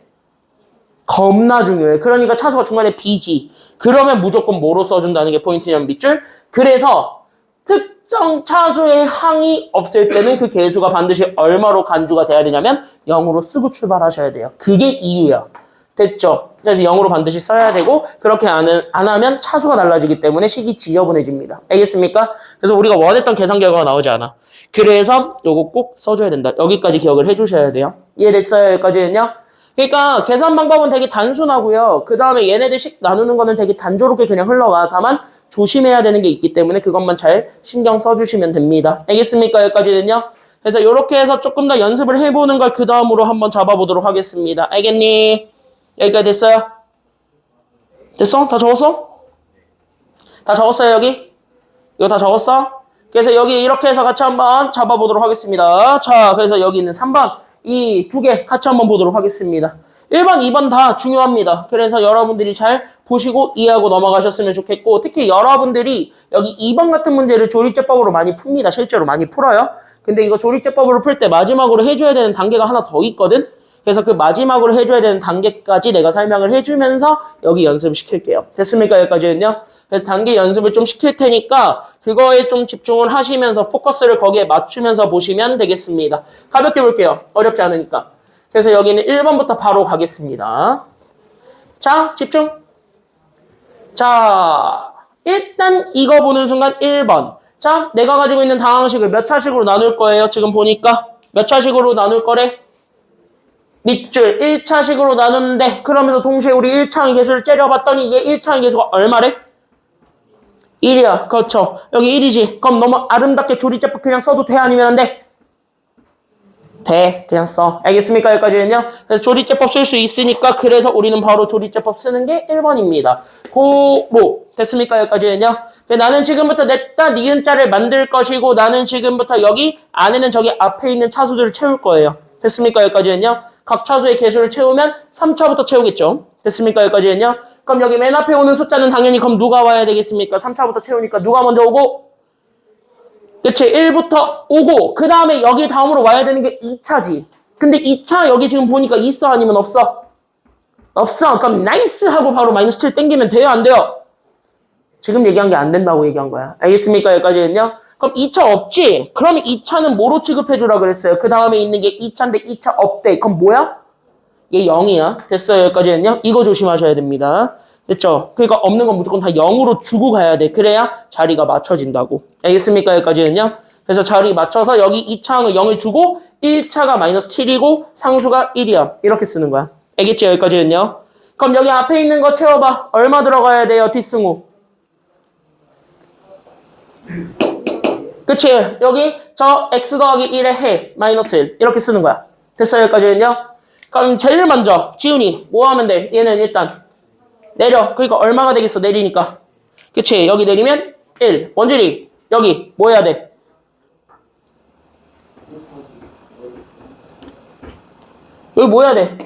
겁나 중요해. 그러니까 차수가 중간에 B지. 그러면 무조건 뭐로 써준다는 게 포인트냐면 밑줄. 그래서 특정 차수의 항이 없을 때는 그 개수가 반드시 얼마로 간주가 돼야 되냐면 0으로 쓰고 출발하셔야 돼요. 그게 이유야. 됐죠? 그래서 0으로 반드시 써야 되고 그렇게 안 하면 차수가 달라지기 때문에 식이 지저분해집니다. 알겠습니까? 그래서 우리가 원했던 계산 결과가 나오지 않아. 그래서 요거 꼭 써줘야 된다. 여기까지 기억을 해주셔야 돼요. 이해됐어요? 여기까지는요? 그러니까 계산 방법은 되게 단순하고요. 그 다음에 얘네들씩 나누는 거는 되게 단조롭게 그냥 흘러가. 다만 조심해야 되는 게 있기 때문에 그것만 잘 신경 써주시면 됩니다. 알겠습니까? 여기까지는요. 그래서 이렇게 해서 조금 더 연습을 해보는 걸 그 다음으로 한번 잡아보도록 하겠습니다. 알겠니? 여기까지 됐어요? 됐어? 다 적었어? 다 적었어요 여기? 이거 다 적었어? 그래서 여기 이렇게 해서 같이 한번 잡아보도록 하겠습니다. 자, 그래서 여기 있는 3번 이 두 개 같이 한번 보도록 하겠습니다. 1번, 2번 다 중요합니다. 그래서 여러분들이 잘 보시고 이해하고 넘어가셨으면 좋겠고 특히 여러분들이 여기 2번 같은 문제를 조리제법으로 많이 풉니다. 실제로 많이 풀어요. 근데 이거 조리제법으로 풀 때 마지막으로 해줘야 되는 단계가 하나 더 있거든. 그래서 그 마지막으로 해줘야 되는 단계까지 내가 설명을 해주면서 여기 연습시킬게요. 됐습니까? 여기까지는요. 그래서 단계 연습을 좀 시킬 테니까 그거에 좀 집중을 하시면서 포커스를 거기에 맞추면서 보시면 되겠습니다. 가볍게 볼게요. 어렵지 않으니까. 그래서 여기는 1번부터 바로 가겠습니다. 자, 집중. 자, 일단 이거 보는 순간 1번. 자, 내가 가지고 있는 다항식을 몇 차식으로 나눌 거예요? 지금 보니까 몇 차식으로 나눌 거래? 밑줄 1차식으로 나누는데 그러면서 동시에 우리 1차항의 개수를 째려봤더니 얘 1차항의 개수가 얼마래? 1이야. 그렇죠. 여기 1이지. 그럼 너무 아름답게 조리제법 그냥 써도 돼? 아니면 안 돼? 돼. 그냥 써. 알겠습니까? 여기까지는요. 그래서 조리제법 쓸 수 있으니까 그래서 우리는 바로 조리제법 쓰는 게 1번입니다. 고로. 됐습니까? 여기까지는요. 나는 지금부터 냈다 니은자를 만들 것이고 나는 지금부터 여기 안에는 저기 앞에 있는 차수들을 채울 거예요. 됐습니까? 여기까지는요. 각 차수의 개수를 채우면 3차부터 채우겠죠. 됐습니까? 여기까지는요. 그럼 여기 맨 앞에 오는 숫자는 당연히 그럼 누가 와야 되겠습니까? 3차부터 채우니까 누가 먼저 오고? 그치? 1부터 오고 그 다음에 여기 다음으로 와야 되는 게 2차지. 근데 2차 여기 지금 보니까 있어 아니면 없어? 없어. 그럼 나이스 하고 바로 마이너스 7 땡기면 돼요? 안 돼요? 지금 얘기한 게 안 된다고 얘기한 거야. 알겠습니까? 여기까지는요. 그럼 2차 없지? 그러면 2차는 뭐로 취급해주라 그랬어요? 그 다음에 있는 게 2차인데 2차 없대. 그럼 뭐야? 얘 0이야. 됐어요? 여기까지는요. 이거 조심하셔야 됩니다. 됐죠? 그러니까 없는 건 무조건 다 0으로 주고 가야 돼. 그래야 자리가 맞춰진다고. 알겠습니까? 여기까지는요. 그래서 자리 맞춰서 여기 2차항을 0을 주고 1차가 마이너스 7이고 상수가 1이야. 이렇게 쓰는 거야. 알겠지? 여기까지는요. 그럼 여기 앞에 있는 거 채워봐. 얼마 들어가야 돼요? 뒷승우. 그치? 여기 저 x 더하기 1의 해 마이너스 1 이렇게 쓰는 거야. 됐어요? 여기까지는요. 그럼 제일 먼저 지훈이 뭐 하면 돼? 얘는 일단 내려. 그러니까 얼마가 되겠어? 내리니까. 그치? 여기 내리면 1. 원질이 여기 뭐 해야 돼? 여기 뭐 해야 돼?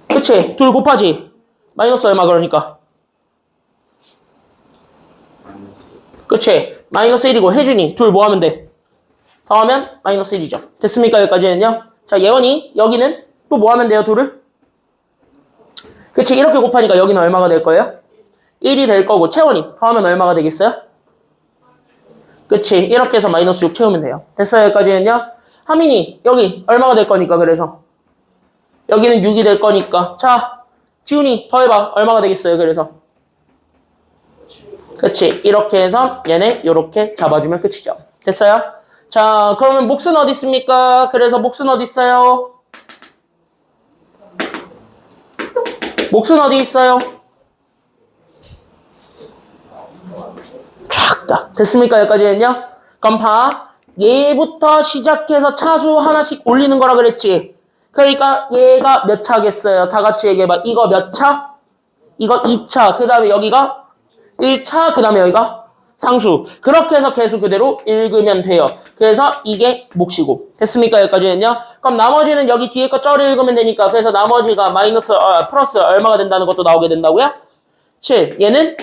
그치? 둘 곱하지? 마이너스 얼마 그러니까? 그치? 마이너스 1이고 혜준이 둘 뭐 하면 돼? 더하면 마이너스 1이죠. 됐습니까? 여기까지는요. 자, 예원이 여기는 또 뭐 하면 돼요? 둘을? 그치? 이렇게 곱하니까 여기는 얼마가 될 거예요? 1이 될 거고 채원이 더하면 얼마가 되겠어요? 그치? 이렇게 해서 마이너스 6 채우면 돼요. 됐어요? 여기까지는요. 하민이 여기 얼마가 될 거니까 그래서 여기는 6이 될 거니까 자, 지훈이 더해봐. 얼마가 되겠어요? 그래서 그치. 이렇게 해서 얘네 이렇게 잡아주면 끝이죠. 됐어요? 자, 그러면 몫은 어디 있습니까? 그래서 몫은 어디 있어요? 몫은 어디 있어요? 쫙. 됐습니까? 여기까지는요? 그럼 봐. 얘부터 시작해서 차수 하나씩 올리는 거라 그랬지. 그러니까 얘가 몇 차겠어요? 다 같이 얘기해봐. 이거 몇 차? 이거 2차. 그 다음에 여기가 1차. 그 다음에 여기가 상수. 그렇게 해서 계속 그대로 읽으면 돼요. 그래서 이게 몫이고. 됐습니까? 여기까지는요? 그럼 나머지는 여기 뒤에 거 쩔을 읽으면 되니까. 그래서 나머지가 플러스 얼마가 된다는 것도 나오게 된다고요? 7. 얘는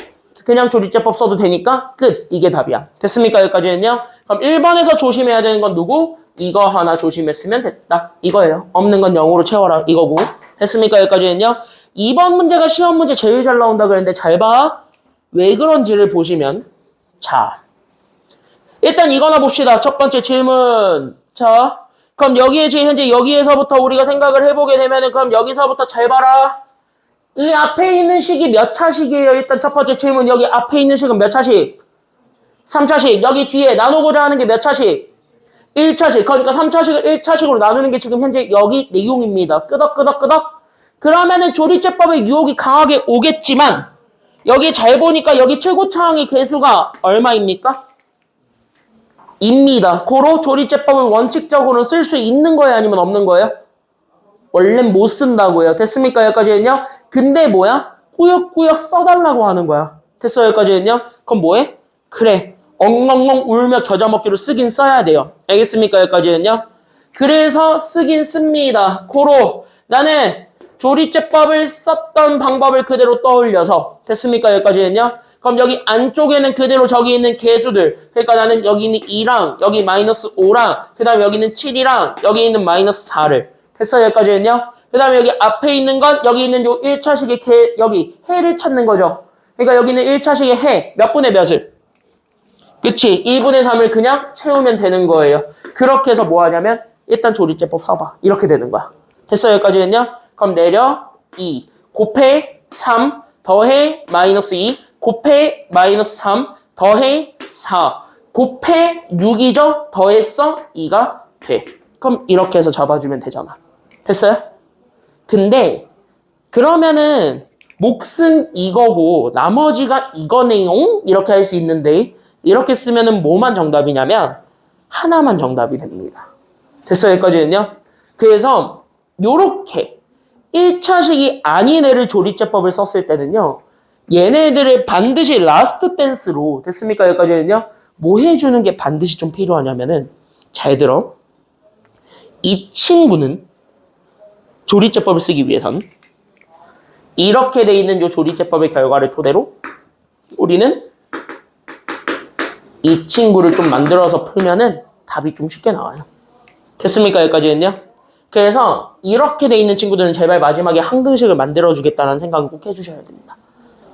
그냥 조리제법 써도 되니까 끝. 이게 답이야. 됐습니까? 여기까지는요? 그럼 1번에서 조심해야 되는 건 누구? 이거 하나 조심했으면 됐다. 이거예요. 없는 건 0으로 채워라. 이거고. 됐습니까? 여기까지는요? 2번 문제가 시험 문제 제일 잘 나온다 그랬는데 잘 봐. 왜 그런지를 보시면 자, 일단 이거나 봅시다. 첫 번째 질문. 자, 그럼 여기에 지금 현재 여기에서부터 우리가 생각을 해보게 되면은 그럼 여기서부터 잘 봐라. 이 앞에 있는 식이 몇 차식이에요? 일단 첫 번째 질문. 여기 앞에 있는 식은 몇 차식? 3차식. 여기 뒤에 나누고자 하는 게 몇 차식? 1차식. 그러니까 3차식을 1차식으로 나누는 게 지금 현재 여기 내용입니다. 끄덕끄덕끄덕. 그러면은 조리제법의 유혹이 강하게 오겠지만 여기 잘 보니까 여기 최고차항의 개수가 얼마입니까? 입니다. 고로 조리제법은 원칙적으로 쓸 수 있는 거예요? 아니면 없는 거예요? 원래는 못 쓴다고요. 됐습니까? 여기까지는요? 근데 뭐야? 꾸역꾸역 써달라고 하는 거야. 됐어요? 여기까지는요? 그럼 뭐해? 그래. 엉엉엉 울며 겨자 먹기로 쓰긴 써야 돼요. 알겠습니까? 여기까지는요? 그래서 쓰긴 씁니다. 고로 나는 조리제법을 썼던 방법을 그대로 떠올려서 됐습니까? 여기까지는요? 그럼 여기 안쪽에는 그대로 저기 있는 개수들. 그러니까 나는 여기 있는 2랑 여기 마이너스 5랑 그 다음에 여기 있는 7이랑 여기 있는 마이너스 4를 됐어요? 여기까지는요? 그 다음에 여기 앞에 있는 건 여기 있는 요 1차식의 여기 해를 찾는 거죠. 그러니까 여기는 1차식의 해 몇 분의 몇을? 그치? 2분의 3을 그냥 채우면 되는 거예요. 그렇게 해서 뭐 하냐면 일단 조리제법 써봐. 이렇게 되는 거야. 됐어요? 여기까지는요? 그럼 내려 2 곱해 3 더해 마이너스 2 곱해 마이너스 3 더해 4 곱해 6이죠? 더했어 2가 돼. 그럼 이렇게 해서 잡아주면 되잖아. 됐어요? 근데 그러면은 몫은 이거고 나머지가 이거네요? 이렇게 할 수 있는데 이렇게 쓰면은 뭐만 정답이냐면 하나만 정답이 됩니다. 됐어요? 여기까지는요? 그래서 요렇게 1차식이 아닌 애를 조리제법을 썼을 때는요. 얘네들을 반드시 라스트 댄스로 됐습니까? 여기까지는요. 뭐 해주는 게 반드시 좀 필요하냐면은 잘 들어. 이 친구는 조리제법을 쓰기 위해선 이렇게 돼 있는 요 조리제법의 결과를 토대로 우리는 이 친구를 좀 만들어서 풀면은 답이 좀 쉽게 나와요. 됐습니까? 여기까지는요. 그래서 이렇게 돼 있는 친구들은 제발 마지막에 항등식을 만들어주겠다는 생각을 꼭 해주셔야 됩니다.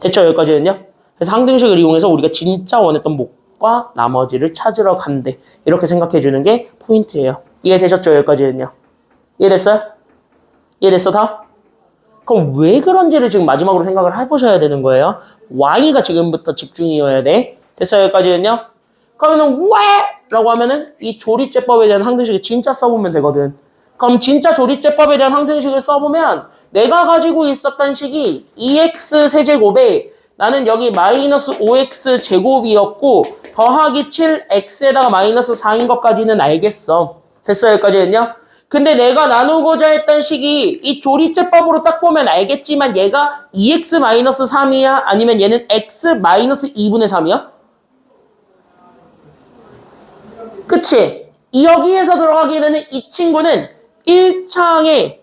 됐죠? 여기까지는요. 그래서 항등식을 이용해서 우리가 진짜 원했던 몫과 나머지를 찾으러 간대. 이렇게 생각해주는 게 포인트예요. 이해되셨죠? 여기까지는요. 이해됐어요? 이해됐어 다? 그럼 왜 그런지를 지금 마지막으로 생각을 해보셔야 되는 거예요. Y가 지금부터 집중이어야 돼. 됐어요? 여기까지는요. 그러면은 왜? 라고 하면은 이 조리제법에 대한 항등식을 진짜 써보면 되거든. 그럼 진짜 조리제법에 대한 항등식을 써보면 내가 가지고 있었던 식이 2x 세제곱에 나는 여기 마이너스 5x 제곱이었고 더하기 7x에다가 마이너스 4인 것까지는 알겠어. 됐어요? 여기까지는요. 근데 내가 나누고자 했던 식이 이 조리제법으로 딱 보면 알겠지만 얘가 2x 마이너스 3이야? 아니면 얘는 x 마이너스 2분의 3이야? 그치? 여기에서 들어가게 되는 이 친구는 1차의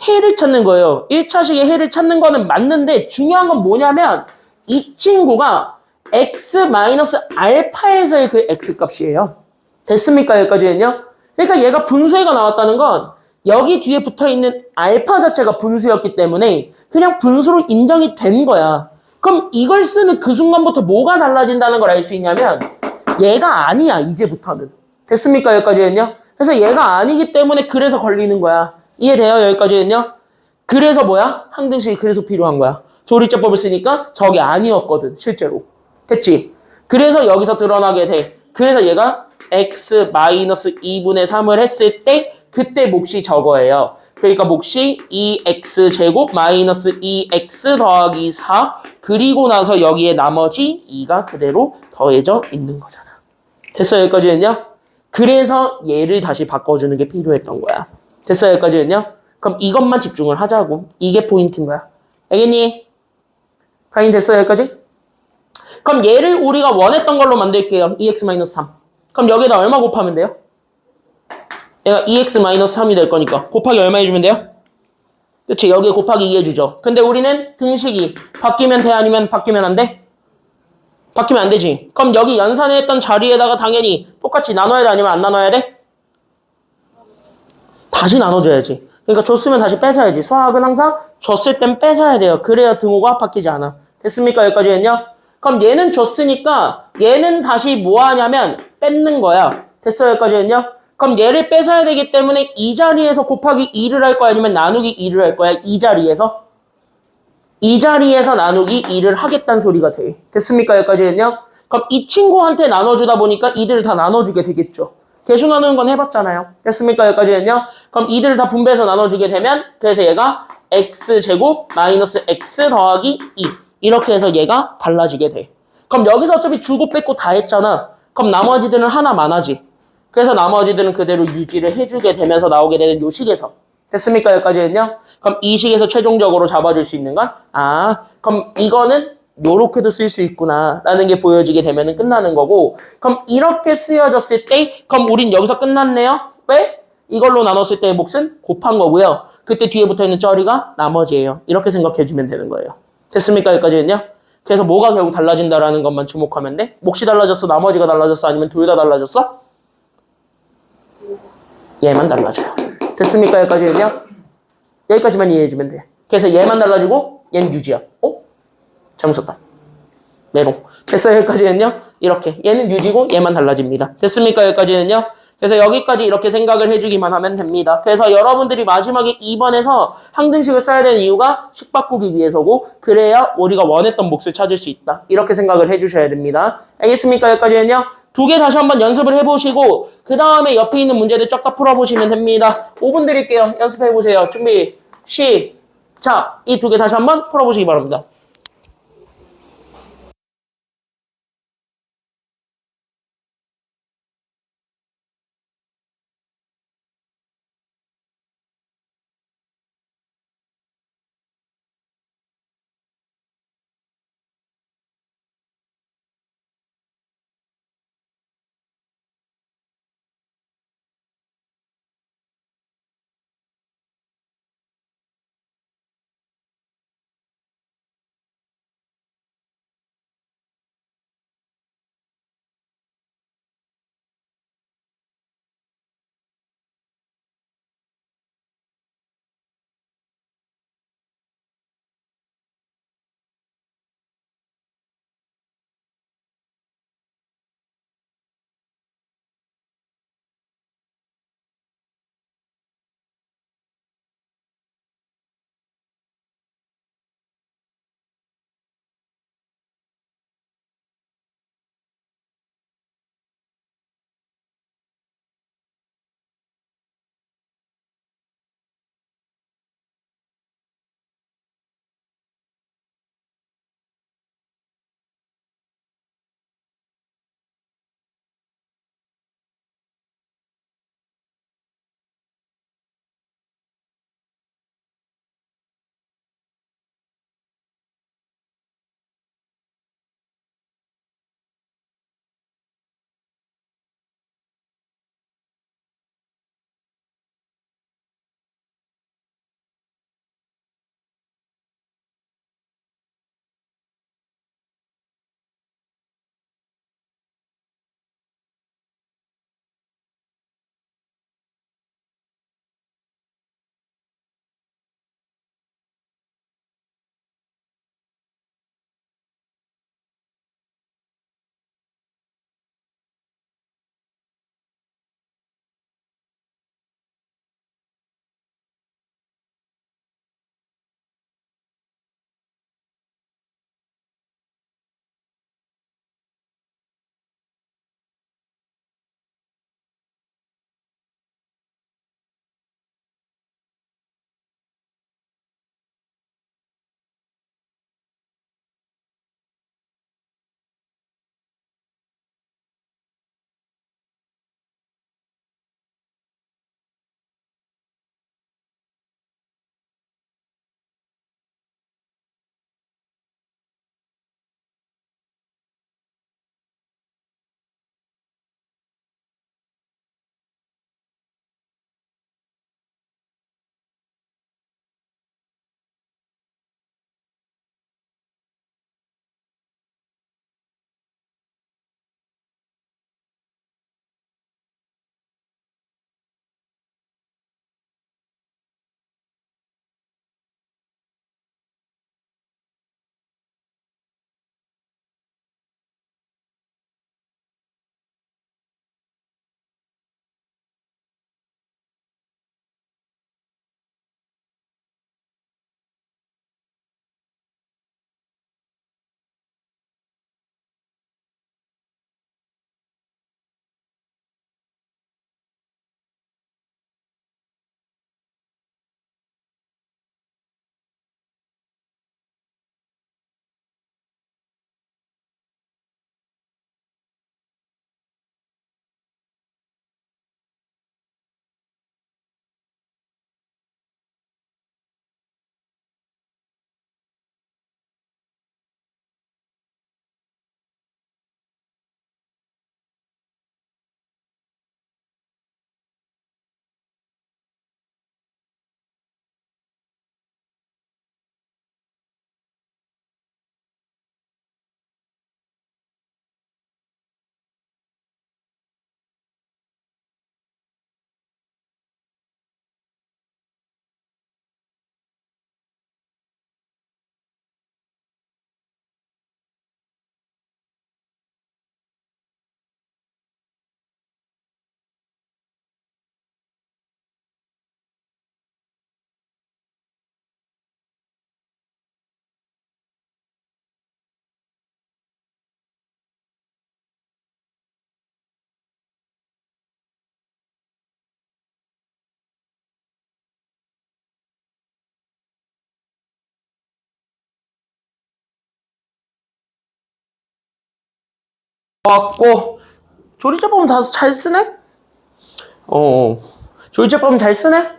해를 찾는 거예요. 1차식의 해를 찾는 거는 맞는데 중요한 건 뭐냐면 이 친구가 x-알파에서의 그 x값이에요. 됐습니까? 여기까지는요? 그러니까 얘가 분수해가 나왔다는 건 여기 뒤에 붙어있는 알파 자체가 분수였기 때문에 그냥 분수로 인정이 된 거야. 그럼 이걸 쓰는 그 순간부터 뭐가 달라진다는 걸 알 수 있냐면 얘가 아니야, 이제부터는. 됐습니까? 여기까지는요? 그래서 얘가 아니기 때문에 그래서 걸리는 거야. 이해돼요? 여기까지는요? 그래서 뭐야? 항등식이 그래서 필요한 거야. 조리제법을 쓰니까 저게 아니었거든, 실제로. 됐지? 그래서 여기서 드러나게 돼. 그래서 얘가 x 마이너스 2분의 3을 했을 때 그때 몫이 저거예요. 그러니까 몫이 2x 제곱 마이너스 2x 더하기 4 그리고 나서 여기에 나머지 2가 그대로 더해져 있는 거잖아. 됐어 여기까지는요? 그래서 얘를 다시 바꿔주는 게 필요했던 거야. 됐어 여기까지는요? 그럼 이것만 집중을 하자고. 이게 포인트인 거야. 알겠니? 가인 됐어 여기까지? 그럼 얘를 우리가 원했던 걸로 만들게요. 2x-3. 그럼 여기다 얼마 곱하면 돼요? 얘가 2x-3이 될 거니까 곱하기 얼마 해주면 돼요? 그치 여기에 곱하기 2 해주죠. 근데 우리는 등식이 바뀌면 돼 아니면 바뀌면 안 돼? 바뀌면 안 되지. 그럼 여기 연산했던 자리에다가 당연히 똑같이 나눠야 돼 아니면 안 나눠야 돼? 다시 나눠줘야지. 그러니까 줬으면 다시 뺏어야지. 수학은 항상 줬을 땐 뺏어야 돼요. 그래야 등호가 바뀌지 않아. 됐습니까? 여기까지 했냐? 그럼 얘는 줬으니까 얘는 다시 뭐 하냐면 뺏는 거야. 됐어? 여기까지 했냐? 그럼 얘를 뺏어야 되기 때문에 이 자리에서 곱하기 2를 할 거야? 아니면 나누기 2를 할 거야? 이 자리에서? 이 자리에서 나누기 2를 하겠다는 소리가 돼. 됐습니까? 여기까지 했냐? 그럼 이 친구한테 나눠주다 보니까 이들을 다 나눠주게 되겠죠. 대수 나누는 건 해봤잖아요. 됐습니까? 여기까지 했냐? 그럼 이들을 다 분배해서 나눠주게 되면 그래서 얘가 x제곱 마이너스 x 더하기 2 이렇게 해서 얘가 달라지게 돼. 그럼 여기서 어차피 주고 뺏고 다 했잖아. 그럼 나머지들은 하나만 하지. 그래서 나머지들은 그대로 유지를 해주게 되면서 나오게 되는 요 식에서. 됐습니까? 여기까지 했냐? 그럼 이 식에서 최종적으로 잡아줄 수 있는 건 그럼 이거는 요렇게도 쓸 수 있구나 라는 게 보여지게 되면 끝나는 거고 그럼 이렇게 쓰여졌을 때 그럼 우린 여기서 끝났네요. 왜? 이걸로 나눴을 때의 몫은 곱한 거고요. 그때 뒤에 붙어있는 쩌리가 나머지예요. 이렇게 생각해주면 되는 거예요. 됐습니까? 여기까지 했냐? 그래서 뭐가 결국 달라진다라는 것만 주목하면 돼? 몫이 달라졌어? 나머지가 달라졌어? 아니면 둘 다 달라졌어? 얘만 달라져요. 됐습니까? 여기까지 했냐? 여기까지만 이해해주면 돼. 그래서 얘만 달라지고 얘는 유지야. 잘못 썼다. 메롱. 됐어요? 여기까지는요? 이렇게. 얘는 유지고 얘만 달라집니다. 됐습니까? 여기까지는요? 그래서 여기까지 이렇게 생각을 해주기만 하면 됩니다. 그래서 여러분들이 마지막에 2번에서 항등식을 써야 되는 이유가 식 바꾸기 위해서고 그래야 우리가 원했던 몫을 찾을 수 있다. 이렇게 생각을 해주셔야 됩니다. 알겠습니까? 여기까지는요? 두 개 다시 한번 연습을 해보시고 그 다음에 옆에 있는 문제들 쫙 다 풀어보시면 됩니다. 5분 드릴게요. 연습해보세요. 준비 시작. 이 두 개 다시 한번 풀어보시기 바랍니다. 맞고 조리제법은 다 잘 쓰네? 조리제법은 잘 쓰네?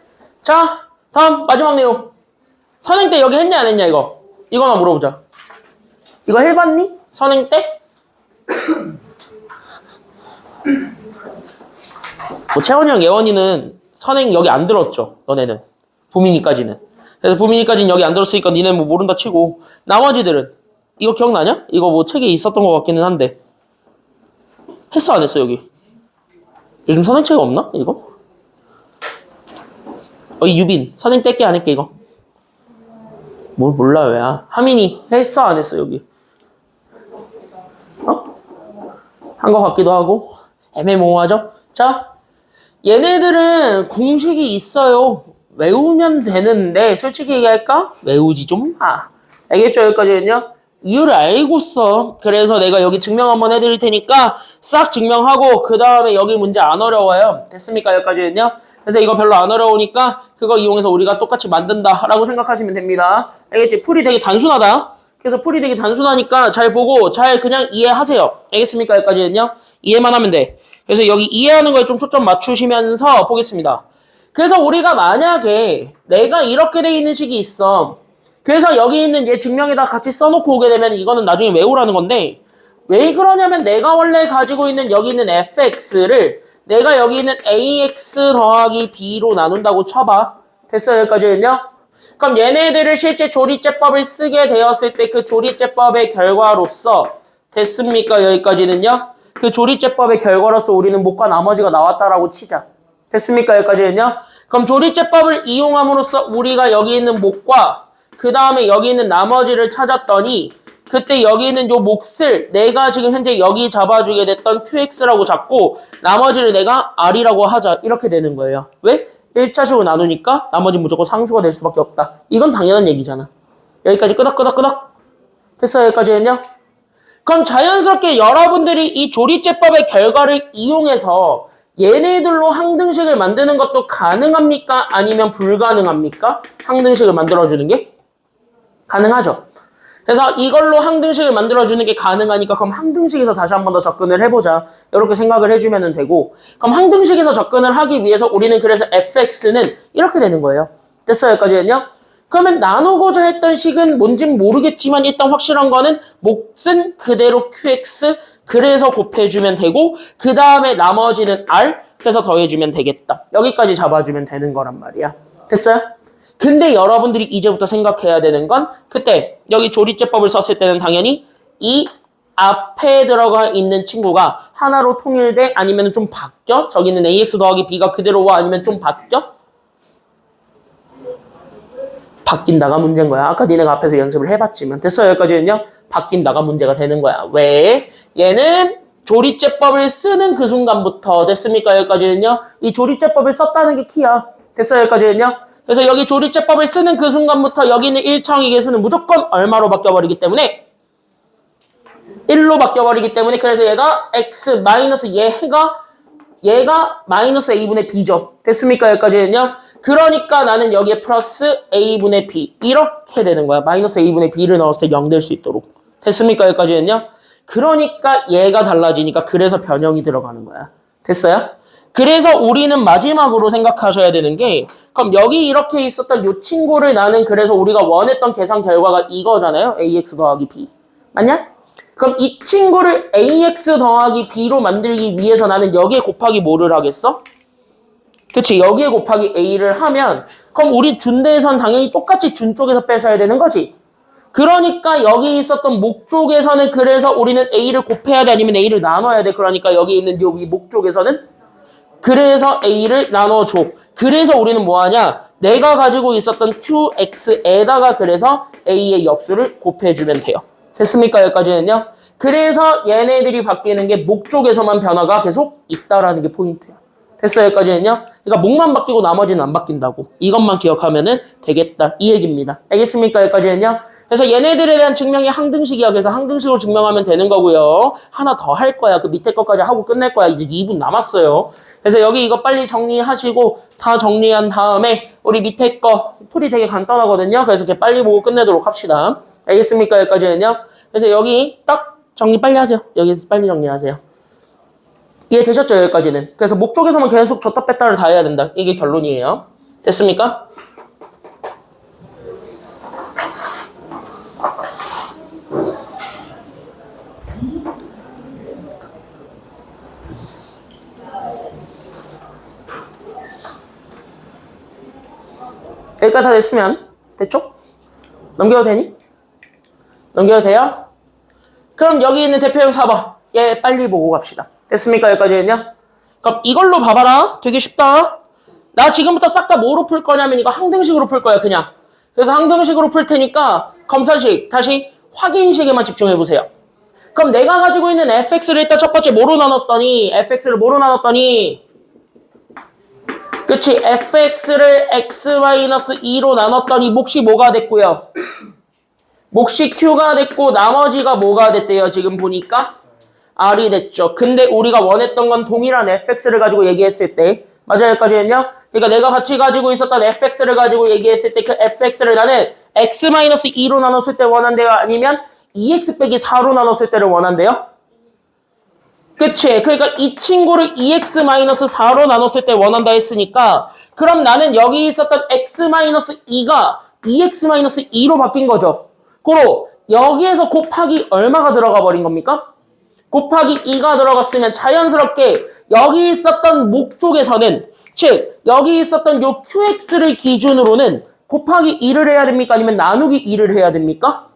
자, 다음 마지막 내용. 선행 때 여기 했냐 안 했냐 이거. 이거만 물어보자. 이거 해봤니? 선행 때? 뭐 채원이 형, 예원이는 선행 여기 안 들었죠. 너네는. 부민이까지는. 그래서 부민이까지는 여기 안 들었으니까 니네는 뭐 모른다 치고 나머지들은 이거 기억나냐? 이거 뭐 책에 있었던 것 같기는 한데 했어 안 했어 여기? 요즘 선행책 없나? 이거? 이 유빈 선행 뗄게 안 했게 이거? 뭘 몰라 왜? 하민이 했어 안 했어 여기? 한 것 같기도 하고 애매모호하죠? 자, 얘네들은 공식이 있어요. 외우면 되는데 솔직히 얘기할까? 외우지 좀 마. 알겠죠? 여기까지는요? 이유를 알고 써. 그래서 내가 여기 증명 한번 해드릴 테니까 싹 증명하고 그 다음에 여기 문제 안 어려워요. 됐습니까? 여기까지는요? 그래서 이거 별로 안 어려우니까 그거 이용해서 우리가 똑같이 만든다라고 생각하시면 됩니다. 알겠지? 풀이 되게 단순하다. 그래서 풀이 되게 단순하니까 잘 보고 잘 그냥 이해하세요. 알겠습니까? 여기까지는요? 이해만 하면 돼. 그래서 여기 이해하는 거에 좀 초점 맞추시면서 보겠습니다. 그래서 우리가 만약에 내가 이렇게 돼 있는 식이 있어. 그래서 여기 있는 얘 증명에다 같이 써놓고 오게 되면 이거는 나중에 외우라는 건데 왜 그러냐면 내가 원래 가지고 있는 여기 있는 fx를 내가 여기 있는 ax 더하기 b로 나눈다고 쳐봐. 됐어요? 여기까지는요? 그럼 얘네들을 실제 조리제법을 쓰게 되었을 때 그 조리제법의 결과로서 됐습니까? 여기까지는요? 그 조리제법의 결과로서 우리는 목과 나머지가 나왔다라고 치자. 됐습니까? 여기까지는요? 그럼 조리제법을 이용함으로써 우리가 여기 있는 목과 그 다음에 여기 있는 나머지를 찾았더니 그때 여기 있는 요 몫을 내가 지금 현재 여기 잡아주게 됐던 QX라고 잡고 나머지를 내가 R이라고 하자. 이렇게 되는 거예요. 왜? 1차식으로 나누니까 나머지 무조건 상수가 될 수밖에 없다. 이건 당연한 얘기잖아. 여기까지 끄덕끄덕끄덕. 됐어요? 여기까지는요? 그럼 자연스럽게 여러분들이 이 조리제법의 결과를 이용해서 얘네들로 항등식을 만드는 것도 가능합니까? 아니면 불가능합니까? 항등식을 만들어주는 게? 가능하죠. 그래서 이걸로 항등식을 만들어주는 게 가능하니까 그럼 항등식에서 다시 한 번 더 접근을 해보자. 이렇게 생각을 해주면 되고 그럼 항등식에서 접근을 하기 위해서 우리는 그래서 fx는 이렇게 되는 거예요. 됐어요? 여기까지는요? 그러면 나누고자 했던 식은 뭔진 모르겠지만 일단 확실한 거는 몫은 그대로 qx 그래서 곱해주면 되고 그 다음에 나머지는 r 그래서 더해주면 되겠다. 여기까지 잡아주면 되는 거란 말이야. 됐어요? 근데 여러분들이 이제부터 생각해야 되는 건 그때 여기 조리제법을 썼을 때는 당연히 이 앞에 들어가 있는 친구가 하나로 통일돼 아니면 좀 바뀌어? 저기 있는 ax 더하기 b가 그대로 와 아니면 좀 바뀌어? 바뀐다가 문제인 거야. 아까 니네가 앞에서 연습을 해봤지만 됐어요? 여기까지는요? 바뀐다가 문제가 되는 거야. 왜? 얘는 조리제법을 쓰는 그 순간부터 됐습니까? 여기까지는요? 이 조리제법을 썼다는 게 키야. 됐어요? 여기까지는요? 그래서 여기 조리제법을 쓰는 그 순간부터 여기 있는 1차항의 개수는 무조건 얼마로 바뀌어버리기 때문에 1로 바뀌어버리기 때문에 그래서 얘가 x 마이너스 얘가 마이너스 a분의 b죠. 됐습니까? 여기까지는요? 그러니까 나는 여기에 플러스 a분의 b 이렇게 되는 거야. 마이너스 a분의 b를 넣었을 때 0 될 수 있도록. 됐습니까? 여기까지는요? 그러니까 얘가 달라지니까 그래서 변형이 들어가는 거야. 됐어요? 그래서 우리는 마지막으로 생각하셔야 되는 게 그럼 여기 이렇게 있었던 이 친구를 나는 그래서 우리가 원했던 계산 결과가 이거잖아요. ax 더하기 b. 맞냐? 그럼 이 친구를 ax 더하기 b로 만들기 위해서 나는 여기에 곱하기 뭐를 하겠어? 그치? 여기에 곱하기 a를 하면 그럼 우리 준대에선 당연히 똑같이 준 쪽에서 뺏어야 되는 거지. 그러니까 여기 있었던 목 쪽에서는 그래서 우리는 a를 곱해야 돼 아니면 a를 나눠야 돼. 그러니까 여기 있는 여기 목 쪽에서는 그래서 a를 나눠줘. 그래서 우리는 뭐하냐? 내가 가지고 있었던 qx에다가 그래서 a의 엽수를 곱해주면 돼요. 됐습니까? 여기까지는요? 그래서 얘네들이 바뀌는 게 목 쪽에서만 변화가 계속 있다라는 게 포인트야. 됐어요? 여기까지는요? 그러니까 목만 바뀌고 나머지는 안 바뀐다고. 이것만 기억하면 되겠다. 이 얘기입니다. 알겠습니까? 여기까지는요? 그래서 얘네들에 대한 증명이 항등식이야. 그래서 항등식으로 증명하면 되는 거고요. 하나 더 할 거야. 그 밑에 것까지 하고 끝낼 거야. 이제 2분 남았어요. 그래서 여기 이거 빨리 정리하시고 다 정리한 다음에 우리 밑에 거 풀이 되게 간단하거든요. 그래서 이렇게 빨리 보고 끝내도록 합시다. 알겠습니까? 여기까지는요. 그래서 여기 딱 정리 빨리 하세요. 여기서 빨리 정리하세요. 이해되셨죠? 여기까지는. 그래서 목적에서만 계속 줬다 뺐다를 다 해야 된다. 이게 결론이에요. 됐습니까? 여기까지 다 됐으면 됐죠? 넘겨도 되니? 넘겨도 돼요? 그럼 여기 있는 대표형 4번 얘 빨리 보고 갑시다. 됐습니까? 여기까지는요? 그럼 이걸로 봐봐라. 되게 쉽다. 나 지금부터 싹 다 뭐로 풀 거냐면 이거 항등식으로 풀 거야 그냥. 그래서 항등식으로 풀 테니까 검사식 다시 확인식에만 집중해 보세요. 그럼 내가 가지고 있는 fx를 일단 첫 번째 뭐로 나눴더니 fx를 뭐로 나눴더니 그치 fx를 x-2로 나눴더니 몫이 뭐가 됐고요? 몫이 q가 됐고 나머지가 뭐가 됐대요? 지금 보니까 r이 됐죠. 근데 우리가 원했던 건 동일한 fx를 가지고 얘기했을 때 맞아요? 여기까지는요? 그러니까 내가 같이 가지고 있었던 fx를 가지고 얘기했을 때 그 fx를 나는 x-2로 나눴을 때 원한대요? 아니면 2x 빼기 4로 나눴을 때를 원한대요? 그치? 그러니까 이 친구를 2x-4로 나눴을 때 원한다 했으니까 그럼 나는 여기 있었던 x-2가 2x-2로 바뀐 거죠. 그로 여기에서 곱하기 얼마가 들어가 버린 겁니까? 곱하기 2가 들어갔으면 자연스럽게 여기 있었던 목 쪽에서는 즉 여기 있었던 요 qx를 기준으로는 곱하기 2를 해야 됩니까? 아니면 나누기 2를 해야 됩니까?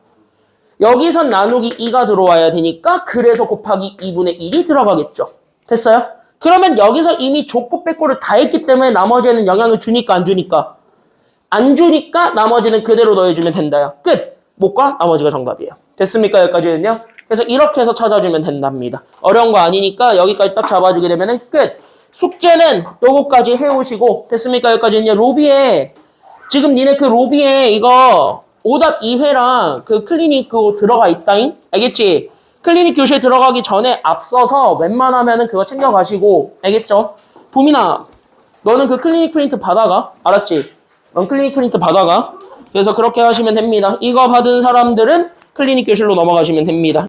여기선 나누기 2가 들어와야 되니까 그래서 곱하기 2분의 1이 들어가겠죠. 됐어요? 그러면 여기서 이미 줬고 뺐고를 다 했기 때문에 나머지에는 영향을 주니까 안 주니까? 안 주니까 나머지는 그대로 넣어주면 된다요. 끝! 못과 나머지가 정답이에요. 됐습니까? 여기까지는요? 그래서 이렇게 해서 찾아주면 된답니다. 어려운 거 아니니까 여기까지 딱 잡아주게 되면 끝! 숙제는 요거까지 해오시고 됐습니까? 여기까지는요. 로비에 지금 니네 그 로비에 이거 오답 2회랑 그 클리닉 그거 들어가 있다잉? 알겠지? 클리닉 교실 들어가기 전에 앞서서 웬만하면은 그거 챙겨가시고 알겠어? 보민아 너는 그 클리닉 프린트 받아가? 알았지? 넌 클리닉 프린트 받아가? 그래서 그렇게 하시면 됩니다. 이거 받은 사람들은 클리닉 교실로 넘어가시면 됩니다.